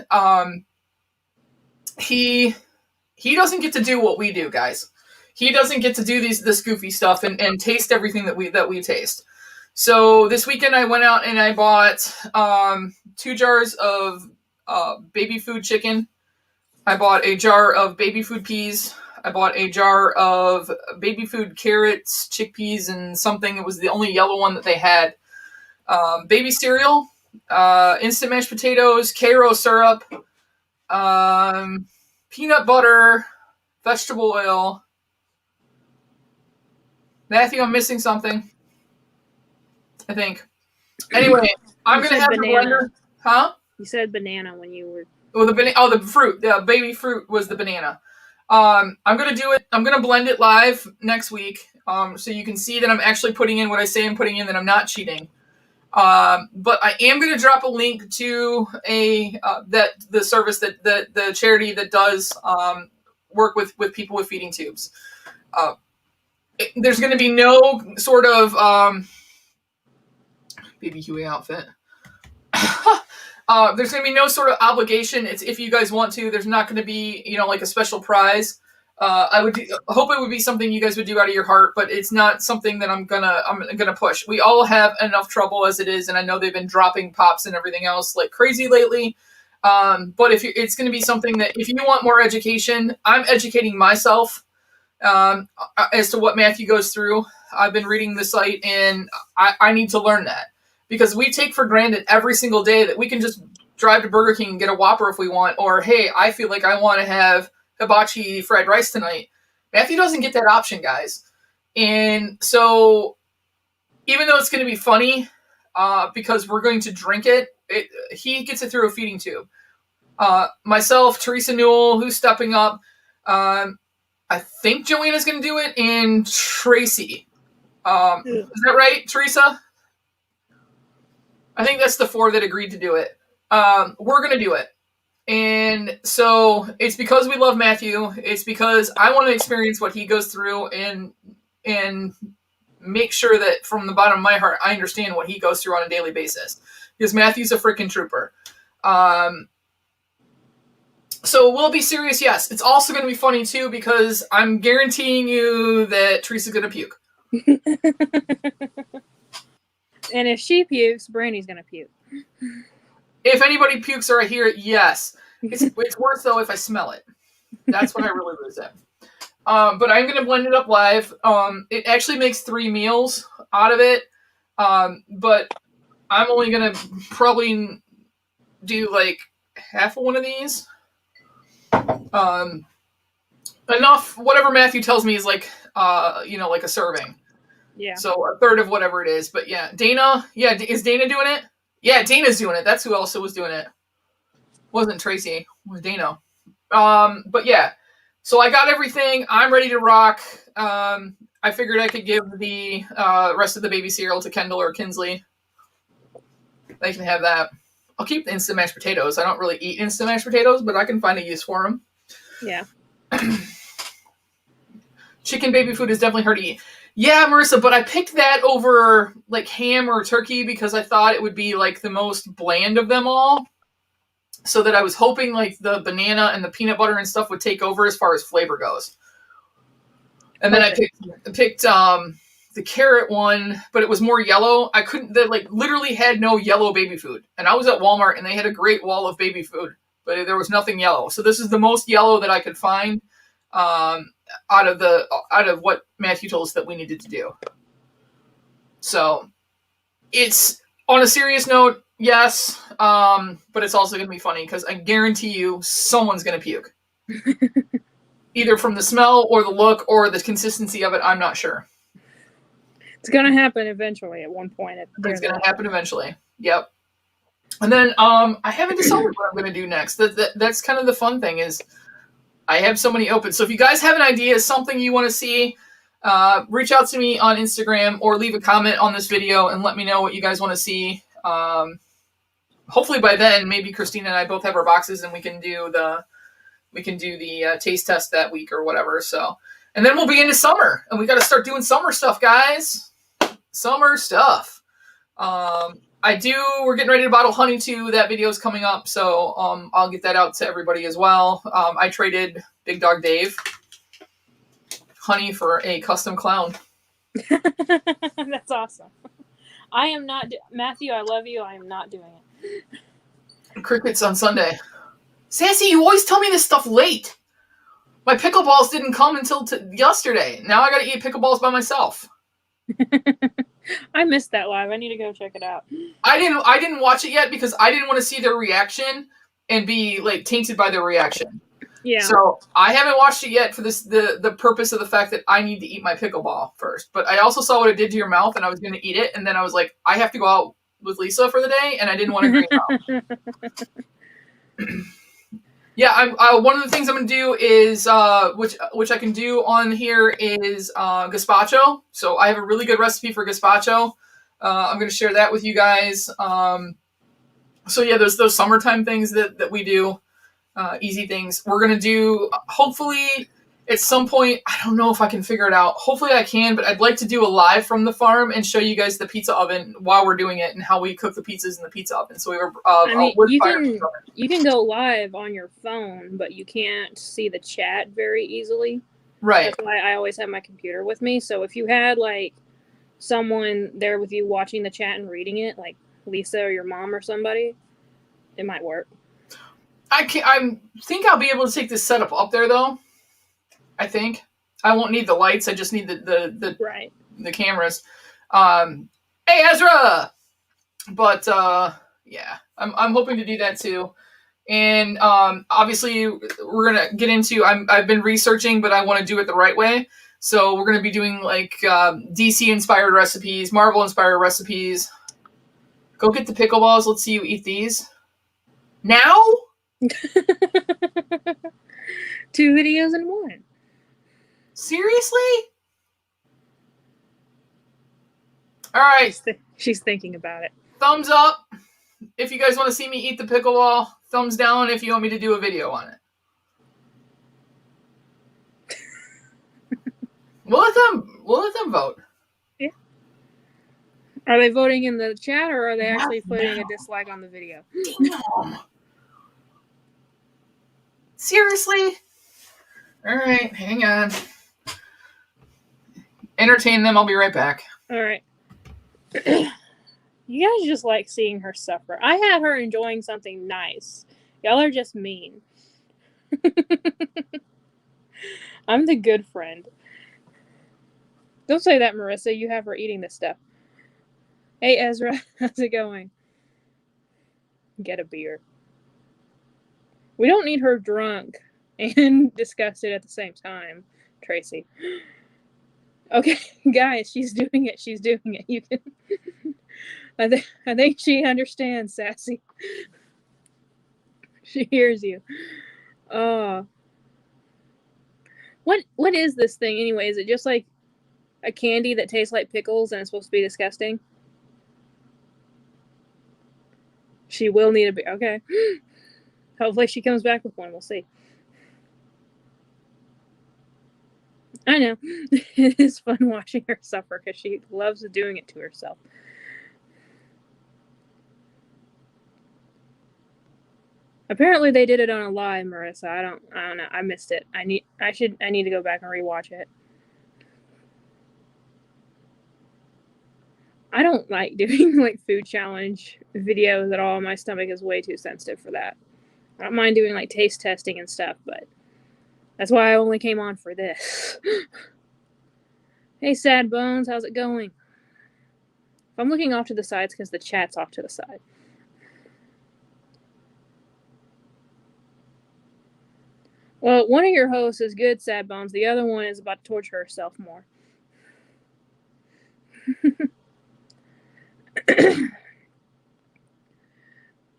he doesn't get to do what we do, guys. He doesn't get to do this goofy stuff and taste everything that we taste. So this weekend I went out and I bought 2 jars of baby food chicken. I bought a jar of baby food peas. I bought a jar of baby food carrots, chickpeas, and something. It was the only yellow one that they had. Baby cereal, instant mashed potatoes, Karo syrup, peanut butter, vegetable oil. Matthew, I'm missing something, I think. Anyway, I'm going to have the blender. Huh? You said banana when you were... the fruit. The baby fruit was the banana. I'm going to do it. I'm going to blend it live next week, so you can see that I'm actually putting in what I say I'm putting in, that I'm not cheating. But I am going to drop a link to the service that the charity that does work with people with feeding tubes. There's going to be no sort of baby Huey outfit. There's going to be no sort of obligation. It's if you guys want to. There's not going to be like a special prize. I would hope it would be something you guys would do out of your heart, but it's not something that I'm gonna push. We all have enough trouble as it is, and I know they've been dropping pops and everything else like crazy lately. But if it's going to be something that if you want more education, I'm educating myself as to what Matthew goes through. I've been reading the site, and I need to learn that because we take for granted every single day that we can just drive to Burger King and get a Whopper if we want, or hey, I feel like I want to have hibachi fried rice tonight. Matthew doesn't get that option, guys. And so even though it's going to be funny because we're going to drink it, he gets it through a feeding tube. Myself, Teresa Newell, who's stepping up. I think Joanna's going to do it, and Tracy. Is that right, Teresa? I think that's the 4 that agreed to do it. We're going to do it. And so it's because we love Matthew. It's because I want to experience what he goes through and make sure that from the bottom of my heart, I understand what he goes through on a daily basis. Because Matthew's a freaking trooper. So we'll be serious, yes. It's also going to be funny, too, because I'm guaranteeing you that Teresa's going to puke. And if she pukes, Brandy's going to puke. If anybody pukes or I hear it, yes. It's worse, though, if I smell it. That's when I really lose it. But I'm going to blend it up live. It actually makes 3 meals out of it. But I'm only going to probably do, like, half of one of these. Enough, whatever Matthew tells me is like, like a serving. Yeah. So a third of whatever it is. But yeah, Dana, is Dana doing it? Yeah, Dana's doing it. That's who else was doing it. Wasn't Tracy, it was Dana. But yeah, so I got everything. I'm ready to rock. I figured I could give the rest of the baby cereal to Kendall or Kinsley. They can have that. I'll keep the instant mashed potatoes. I don't really eat instant mashed potatoes, but I can find a use for them. Yeah. Chicken baby food is definitely hard to eat. Yeah, Marissa, but I picked that over like ham or turkey because I thought it would be like the most bland of them all. So that I was hoping like the banana and the peanut butter and stuff would take over as far as flavor goes. And then I picked the carrot one, but it was more yellow. I couldn't, they like literally had no yellow baby food. And I was at Walmart and they had a great wall of baby food, but there was nothing yellow. So this is the most yellow that I could find out of what Matthew told us that we needed to do. So it's on a serious note, yes, but it's also going to be funny because I guarantee you someone's going to puke. Either from the smell or the look or the consistency of it, I'm not sure. It's going to happen eventually at one point. It's going to happen eventually. Yep. And then I haven't decided what I'm going to do next. That's kind of the fun thing is I have so many open. So if you guys have an idea, something you want to see, reach out to me on Instagram or leave a comment on this video and let me know what you guys want to see. Hopefully by then, maybe Christina and I both have our boxes and we can do the taste test that week or whatever. So, and then we'll be into summer and we got to start doing summer stuff, guys. Summer stuff. We're getting ready to bottle honey too. That video is coming up. So, I'll get that out to everybody as well. I traded Big Dog Dave honey for a custom clown. That's awesome. I am not, Matthew, I love you. I am not doing it. Crickets on Sunday. Sassy, you always tell me this stuff late. My pickleballs didn't come until yesterday. Now I gotta eat pickleballs by myself. I missed that live. I need to go check it out. I didn't watch it yet because I didn't want to see their reaction and be like tainted by their reaction. Yeah. So I haven't watched it yet for the purpose of the fact that I need to eat my pickleball first. But I also saw what it did to your mouth and I was going to eat it. And then I was like, I have to go out with Lisa for the day. And I didn't want to green out. Yeah, one of the things I'm going to do is, which I can do on here is gazpacho. So I have a really good recipe for gazpacho. I'm going to share that with you guys. So yeah, there's those summertime things that we do, easy things. We're going to do, hopefully, at some point, I don't know if I can figure it out. Hopefully I can, but I'd like to do a live from the farm and show you guys the pizza oven while we're doing it and how we cook the pizzas in the pizza oven. So we have I a mean, wood fire pizza oven. you can go live on your phone, but you can't see the chat very easily. Right. That's why I always have my computer with me. So if you had like someone there with you watching the chat and reading it, like Lisa or your mom or somebody, it might work. I think I'll be able to take this setup up there though. I think I won't need the lights. I just need the Right. the cameras. Hey Ezra, but yeah, I'm hoping to do that too. And obviously we're gonna get into. I've been researching, but I want to do it the right way. So we're gonna be doing like DC inspired recipes, Marvel inspired recipes. Go get the pickleballs. Let's see you eat these now. 2 videos in one. Seriously? All right. She's thinking about it. Thumbs up if you guys want to see me eat the pickleball. Thumbs down if you want me to do a video on it. We'll let them vote. Yeah. Are they voting in the chat or are they actually putting a dislike on the video? Damn. Seriously? All right, hang on. Entertain them. I'll be right back. All right. You guys just like seeing her suffer. I had her enjoying something nice. Y'all are just mean. I'm the good friend. Don't say that, Marissa. You have her eating this stuff. Hey, Ezra. How's it going? Get a beer. We don't need her drunk and disgusted at the same time, Tracy. Okay, guys, she's doing it. She's doing it. You can. I think she understands, Sassy. She hears you. What is this thing anyway? Is it just like a candy that tastes like pickles and it's supposed to be disgusting? She will need a beer. Okay. Hopefully she comes back with one. We'll see. I know. It is fun watching her suffer because she loves doing it to herself. Apparently they did it on a live, Marissa. I don't know. I missed it. I need to go back and rewatch it. I don't like doing like food challenge videos at all. My stomach is way too sensitive for that. I don't mind doing like taste testing and stuff, but that's why I only came on for this. Hey, Sad Bones, how's it going? If I'm looking off to the sides because the chat's off to the side. Well, one of your hosts is good, Sad Bones. The other one is about to torture herself more.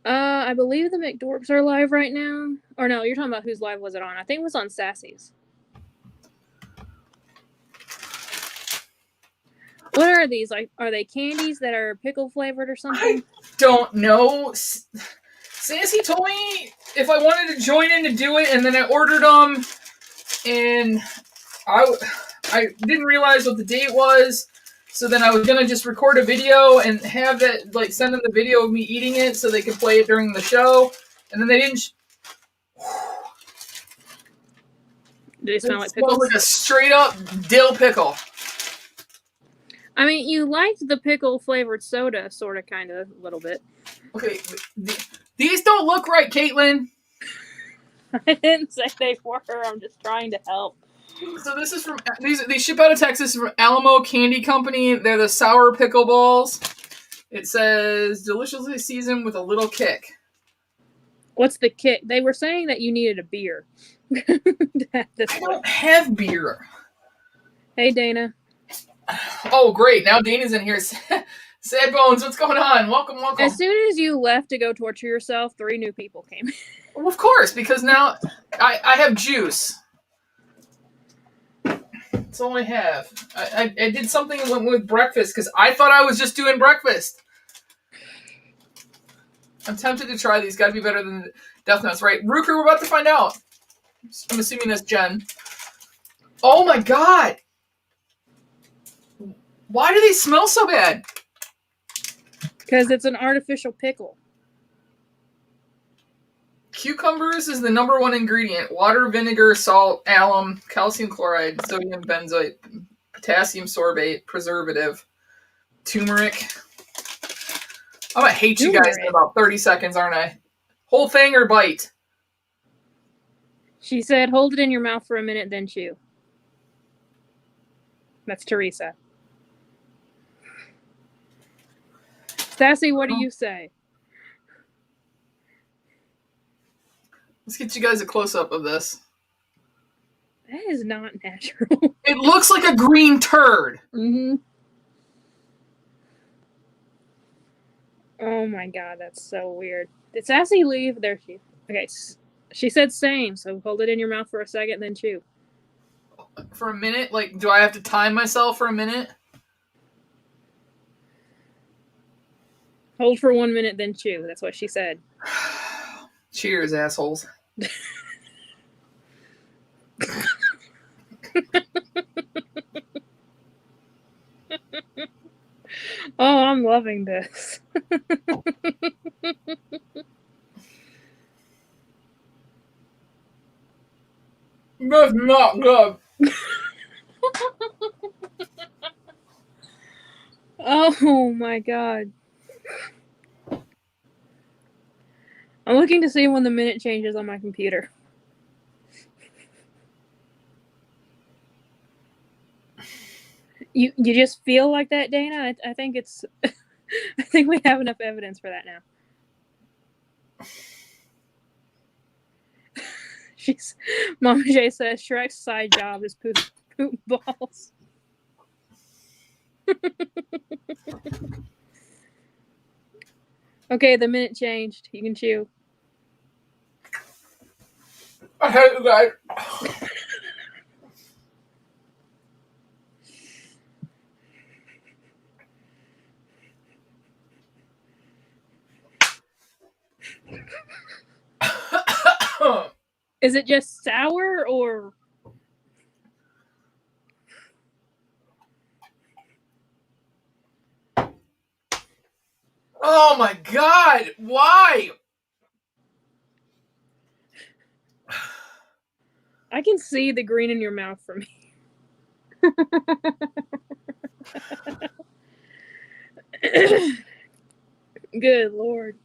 I believe the McDorks are live right now. Or no, you're talking about whose live was it on? I think it was on Sassy's. What are these? Like, are they candies that are pickle flavored or something? I don't know. Sassy told me if I wanted to join in to do it, and then I ordered them, and I didn't realize what the date was. So then I was gonna just record a video and have that, like, send them the video of me eating it so they could play it during the show. And then they didn't. Do they smell like pickles? It smells like a straight up dill pickle. I mean, you liked the pickle flavored soda, sort of, kind of, a little bit. Okay, these don't look right, Caitlyn. I didn't say they were. I'm just trying to help. So this is from these ship out of Texas from Alamo Candy Company. They're the sour pickle balls. It says deliciously seasoned with a little kick. What's the kick? They were saying that you needed a beer. I don't have beer. Hey, Dana. Oh, great. Now Dana's in here. Sad Bones, what's going on? Welcome. As soon as you left to go torture yourself, 3 new people came. Well, of course, because now I have juice. That's all I have. I did something that went with breakfast because I thought I was just doing breakfast. I'm tempted to try these. Got to be better than Death Nuts, right? Ruker, we're about to find out. I'm assuming that's Jen. Oh my god! Why do they smell so bad? Because it's an artificial pickle. Cucumbers is the number one ingredient. Water, vinegar, salt, alum, calcium chloride, sodium benzoate, potassium sorbate, preservative, turmeric. I'm gonna hate you guys in about 30 seconds, aren't I? Whole thing or bite? She said, hold it in your mouth for a minute, then chew. That's Teresa. Sassy, what do you say? Let's get you guys a close-up of this. That is not natural. It looks like a green turd. Mm-hmm. Oh my god, that's so weird. Did Sassy leave? There she. Okay, she said same. So hold it in your mouth for a second, then chew. For a minute? Like, do I have to time myself for a minute? Hold for 1 minute, then chew. That's what she said. Cheers, assholes. Oh, I'm loving this. That's not good. Oh my god. I'm looking to see when the minute changes on my computer. You just feel like that, Dana? I think it's I think we have enough evidence for that now. Mama J says Shrek's side job is poop balls. Okay, the minute changed. You can chew. I hate you guys. Is it just sour or? Oh my god! Why? I can see the green in your mouth for me. Good lord.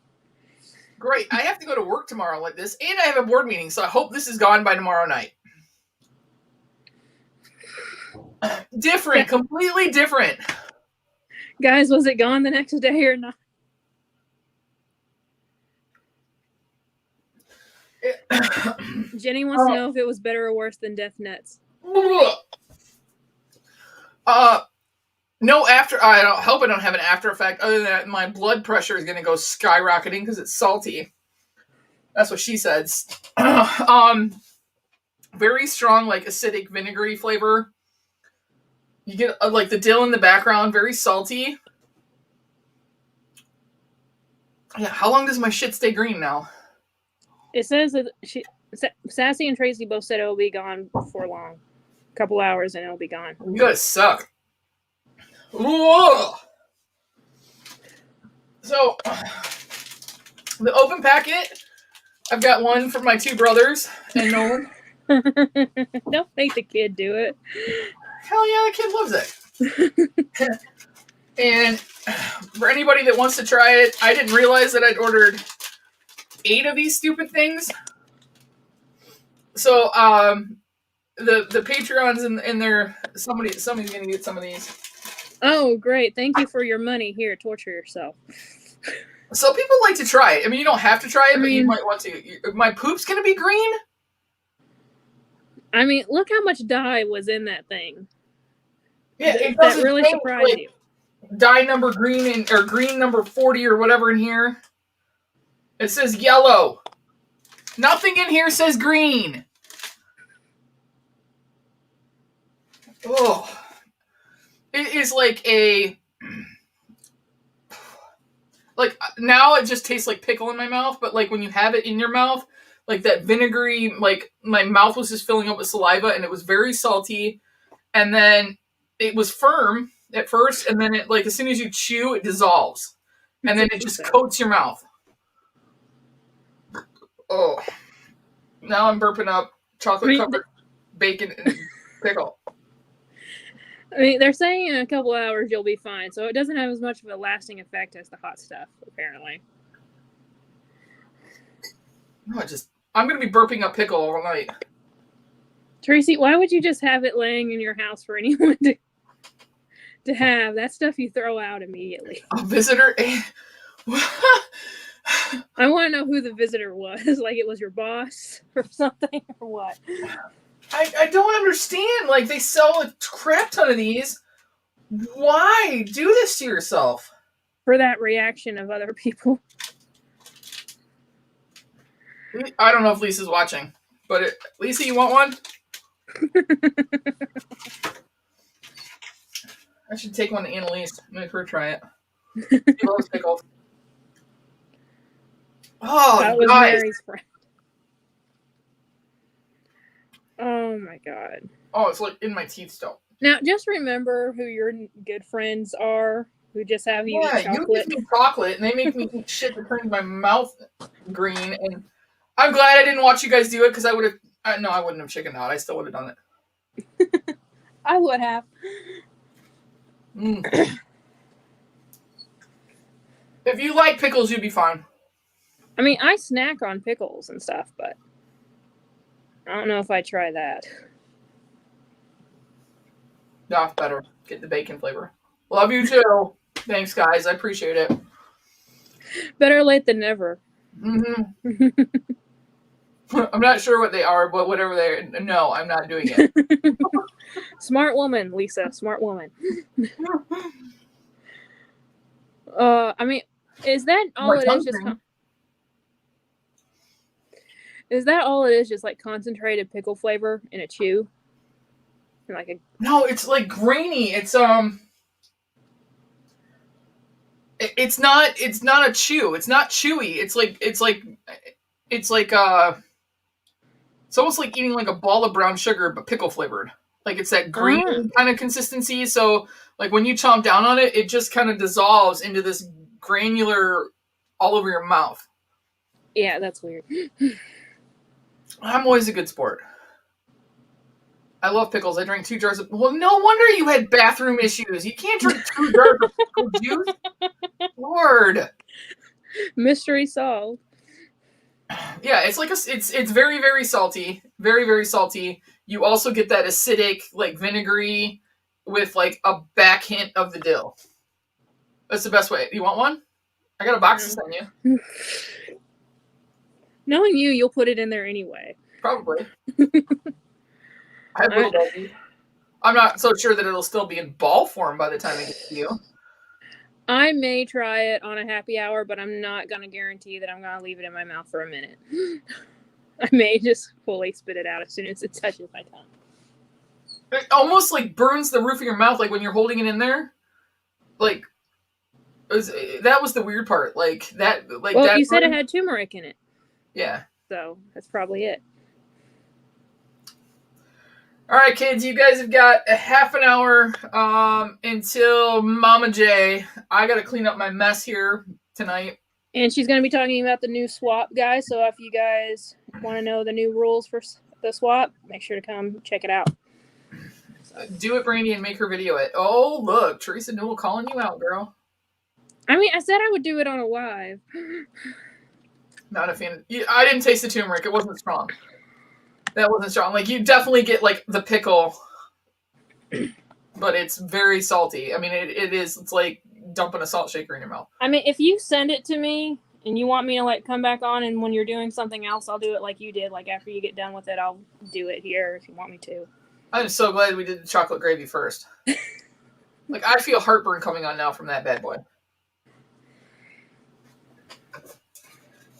Great. I have to go to work tomorrow like this, and I have a board meeting, so I hope this is gone by tomorrow night. Different. Completely different. Guys, was it gone the next day or not? Jenny wants to know if it was better or worse than Death Nuts. No after. I hope I don't have an after effect. Other than that, my blood pressure is going to go skyrocketing because it's salty. That's what she says. Very strong, like acidic, vinegary flavor. You get like the dill in the background, very salty. Yeah, how long does my shit stay green now? It says that Sassy and Tracy both said it'll be gone before long. A couple hours and it'll be gone. You guys suck. Whoa! So, the open packet, I've got one for my two brothers and Nolan. Don't make the kid do it. Hell yeah, the kid loves it. And for anybody that wants to try it, I didn't realize that I'd ordered 8 of these stupid things. So, the Patreons in there, somebody's gonna get some of these. Oh, great. Thank you for your money. Here, torture yourself. So people like to try it. I mean, you don't have to try it, but you might want to. My poop's gonna be green? I mean, look how much dye was in that thing. Yeah, that really surprised you. Dye number green or green number 40 or whatever in here. It says yellow. Nothing in here says green. Oh. It is like now it just tastes like pickle in my mouth, but like when you have it in your mouth, like that vinegary, like my mouth was just filling up with saliva, and it was very salty. And then it was firm at first, and then it, like, as soon as you chew, it dissolves, and then it just coats your mouth. Oh, now I'm burping up chocolate covered bacon and pickle. I mean, they're saying in a couple hours you'll be fine, so it doesn't have as much of a lasting effect as the hot stuff, apparently. No, I'm going to be burping up pickle all night. Tracy, why would you just have it laying in your house for anyone to have? That stuff you throw out immediately. A visitor? I want to know who the visitor was. Like, it was your boss or something, or what? I don't understand. Like, they sell a crap ton of these. Why do this to yourself? For that reaction of other people. I don't know if Lisa's watching, but Lisa, you want one? I should take one to Annalise. Make her try it. She loves pickles. Oh, that was guys. Mary's friend. Oh my god. Oh, it's like in my teeth still. Now, just remember who your good friends are who just have you eat chocolate. You give me chocolate, and they make me eat shit that turns my mouth green. And I'm glad I didn't watch you guys do it, because I would have. No, I wouldn't have chickened out. I still would have done it. I would have. If you like pickles, you'd be fine. I mean, I snack on pickles and stuff, but I don't know if I'd try that. No, better. Get the bacon flavor. Love you too. Thanks, guys. I appreciate it. Better late than never. Mm-hmm. I'm not sure what they are, but whatever they are, no, I'm not doing it. Smart woman, Lisa. Smart woman. I mean, is that all it is? Is that all it is? Just like concentrated pickle flavor in a chew? No, it's like grainy. It's It's not a chew. It's not chewy. It's almost like eating like a ball of brown sugar, but pickle flavored. Like, it's that green kind of consistency. So like when you chomp down on it, it just kind of dissolves into this granular all over your mouth. Yeah, that's weird. I'm always a good sport. I love pickles. I drank 2 jars of... Well, no wonder you had bathroom issues. You can't drink 2 jars of pickle juice. Lord. Mystery solved. Yeah, it's like it's very, very salty. Very, very salty. You also get that acidic, like, vinegary with, like, a back hint of the dill. That's the best way. You want one? I got a box to send you. Knowing you, you'll put it in there anyway. Probably. I have little baby. I'm not so sure that it'll still be in ball form by the time it gets to you. I may try it on a happy hour, but I'm not going to guarantee that I'm going to leave it in my mouth for a minute. I may just fully spit it out as soon as it touches my tongue. It almost like burns the roof of your mouth, like when you're holding it in there. Like, that was the weird part. Like that. Like, well, that you said it had turmeric in it. Yeah. So that's probably it. All right, kids, you guys have got a half an hour until Mama J. I got to clean up my mess here tonight. And she's going to be talking about the new swap, guys. So if you guys want to know the new rules for the swap, make sure to come check it out. Do it, Brandy, and make her video it. Oh, look, Teresa Newell calling you out, girl. I mean, I said I would do it on a live. Not a fan. I didn't taste the turmeric. It wasn't strong. That wasn't strong. Like, you definitely get, like, the pickle, but it's very salty. I mean, it is. It's like dumping a salt shaker in your mouth. I mean, if you send it to me and you want me to, like, come back on, and when you're doing something else, I'll do it like you did. Like, after you get done with it, I'll do it here if you want me to. I'm so glad we did the chocolate gravy first. Like, I feel heartburn coming on now from that bad boy.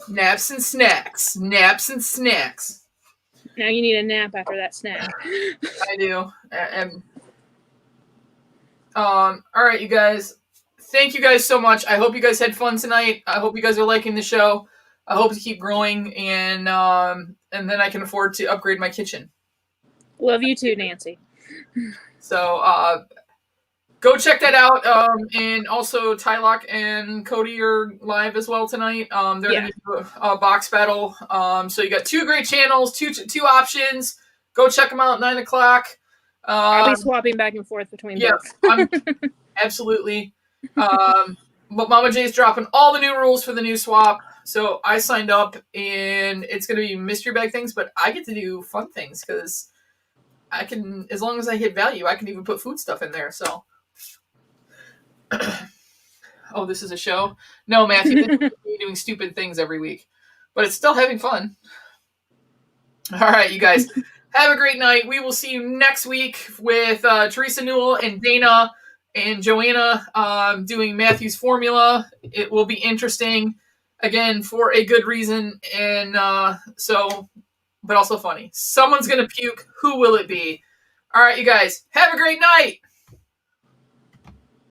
Naps and snacks. Naps and snacks. Now you need a nap after that snack. I do. And all right, you guys. Thank you guys so much. I hope you guys had fun tonight. I hope you guys are liking the show. I hope to keep growing, and then I can afford to upgrade my kitchen. Love you too, Nancy. So go check that out. And also, Tylock and Cody are live as well tonight. They're going to do a box battle. So you got two great channels, two options. Go check them out at 9 o'clock. I'll be swapping back and forth between both. Absolutely. But Mama J's dropping all the new rules for the new swap. So I signed up, and it's going to be mystery bag things, but I get to do fun things because I can, as long as I hit value, I can even put food stuff in there. So, oh, this is a show? No, Matthew, this is me doing stupid things every week, but it's still having fun. All right, you guys, have a great night. We will see you next week with Teresa Newell and Dana and Joanna doing Matthew's formula. It will be interesting, again, for a good reason, and but also funny. Someone's going to puke. Who will it be? All right, you guys, have a great night.